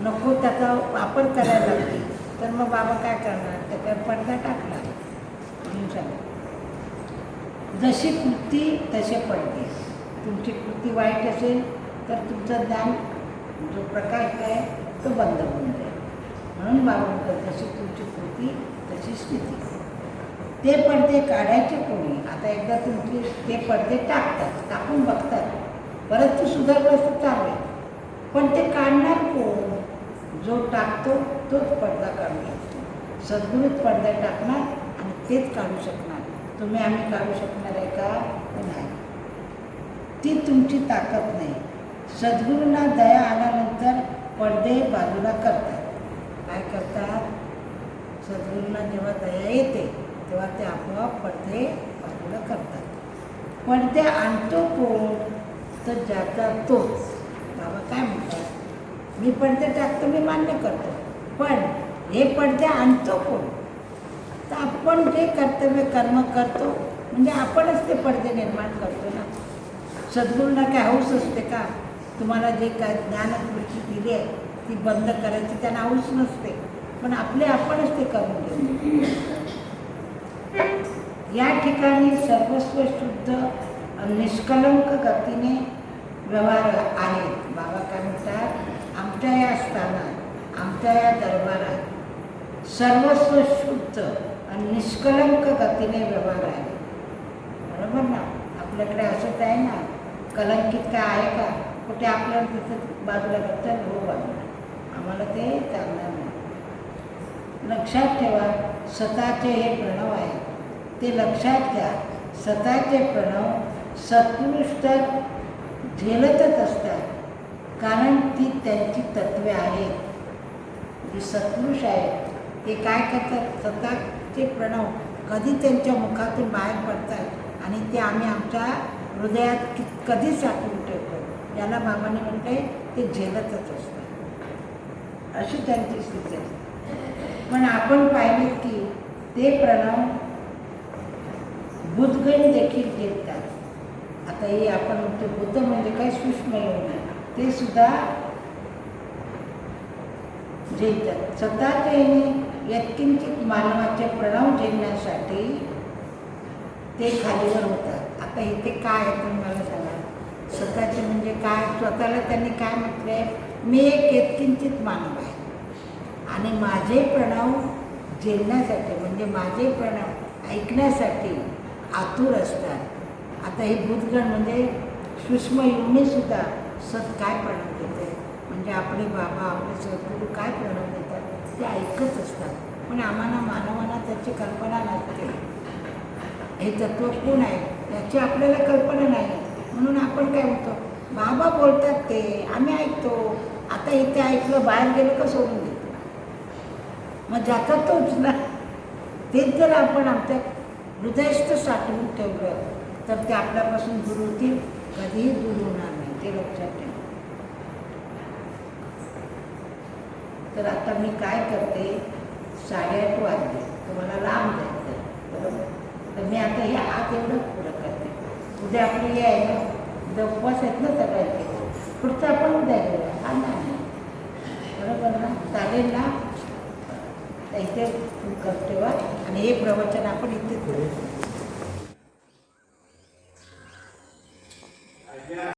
नको त्याचा वापर करायला लागली, तर मग बाबा काय करणार, त्याच्यावर पडदा टाकला. म्हणून सांगा, जशी कृती तसे पडते. तुमची कृती वाईट असेल तर तुमचं ज्ञान जो प्रकाश आहे तो बंद होऊन जाईल. म्हणून बाबा म्हणतात जशी तुमची कृती तशी स्थिती. ते पडदे काढायचे कोणी, आता एकदा तुमची ते पडदे टाकून बघतात, परत तू सुधारलं तर चालेल, पण ते काढणार कोण, जो टाकतो तोच पडदा काढून लागतो. सद्गुरूच पडदा टाकणार आणि तेच काढू शकणार. तुम्ही आम्ही काढू शकणार आहे का? नाही. ती तुमची ताकद नाही. सद्गुरूंना दया आल्यानंतर पडदे बाजूला करतात. काय करतात? सद्गुरूंना जेव्हा दया येते तेव्हा ते आपोआप पडदे बाजूला करतात. पडदे आणतो कोण? तर ज्याचा तोच. बाबा काय म्हणतात? मी पडदे टाकतो, मी मान्य करतो, पण हे पडदे आणतो कोण? तर आपण जे कर्तव्य कर्म करतो म्हणजे आपणच ते पडदे निर्माण करतो ना. सद्गुरूंना काय हौस असते का? तुम्हाला जे काय ज्ञानदृष्टी दिली आहे ती बंद करायची त्यांना हौस नसते, पण आपणच ते करून घेतो. या ठिकाणी सर्वस्व शुद्ध निष्कलंक गतीने व्यवहार आहेत. बाबा काय म्हणतात? आमच्या या स्थानात, आमच्या या दरबारात सर्वस्व शुद्ध आणि निष्कलंक गतीने व्यवहार आहे. बरोबर ना? आपल्याकडे असंच आहे ना, कलंकित काय आहे का? कुठे आपल्याला तिथं बाजूला करतात, हो बाजूला, आम्हाला ते चालणार नाही. लक्षात ठेवा, स्वतःचे हे प्रणव आहे ते लक्षात घ्या. स्वतःचे प्रणव सत्पुरुष तर झेलतच असतात, कारण ती त्यांची तत्वे आहेत. जे सत्पुरुष आहेत ते काय करतात? स्वतःचे प्रणव कधी त्यांच्या मुखातून बाहेर पडतात आणि ते आम्ही आमच्या हृदयात कधी साठवून ठेवतो. याला बाबांनी म्हटले ते झेलतच असतात, अशी त्यांची स्थिती असते. पण आपण पाहिले की ते प्रणव बुद्धगण देखील झेलतात. आता हे आपण म्हणतो बुद्ध म्हणजे काय? सूक्ष्म योग, ते सुद्धा झेलतात. स्वतःचे यत्किंचित मानवाचे प्रणव झेलण्यासाठी ते खालीवर होतात. आता इथे काय आहे तुम्ही मला सांगा. स्वतःचे म्हणजे काय? स्वतःला त्यांनी काय म्हटले? मी एक यत्किंचित मानव आहे आणि माझे प्रणव झेलण्यासाठी म्हणजे माझे प्रणव ऐकण्यासाठी आतुर असतात. आता हे भूतगण म्हणजे सूक्ष्म योनीसुद्धा काय प्रणव देते म्हणजे आपले बाबा, आपले सद्गुरू काय प्रणव देतात ते ऐकत असतात. पण आम्हाला मानवांना त्याची कल्पना नसते. हे तत्त्व कोण आहे याची आपल्याला कल्पना नाही, म्हणून आपण काय होतो? बाबा बोलतात ते आम्ही ऐकतो. आता इथे ऐकलं, बाहेर गेलं का सोडून देतो. मग ज्याचा तोच ना. तेच जर आपण आमच्या हृदयस्थ साठवून ठेवलं तर ते आपल्यापासून दूर होतील, कधीही दूर होणार नाही. ते लक्षात ठेवा. तर आता मी काय करते? 8:30 वाजले, तुम्हाला लांब जायचं बरोबर. तर मी आता हे आत एवढं पुरं करते. उद्या आपली हे आहे ना, उद्या उपवास आहेत ना सगळ्यांचे, पुढचं आपण उद्या घेऊया. हा नाही बरोबर ना? चालेल ना? इथे करते वा. आणि हे प्रवचन आपण इथे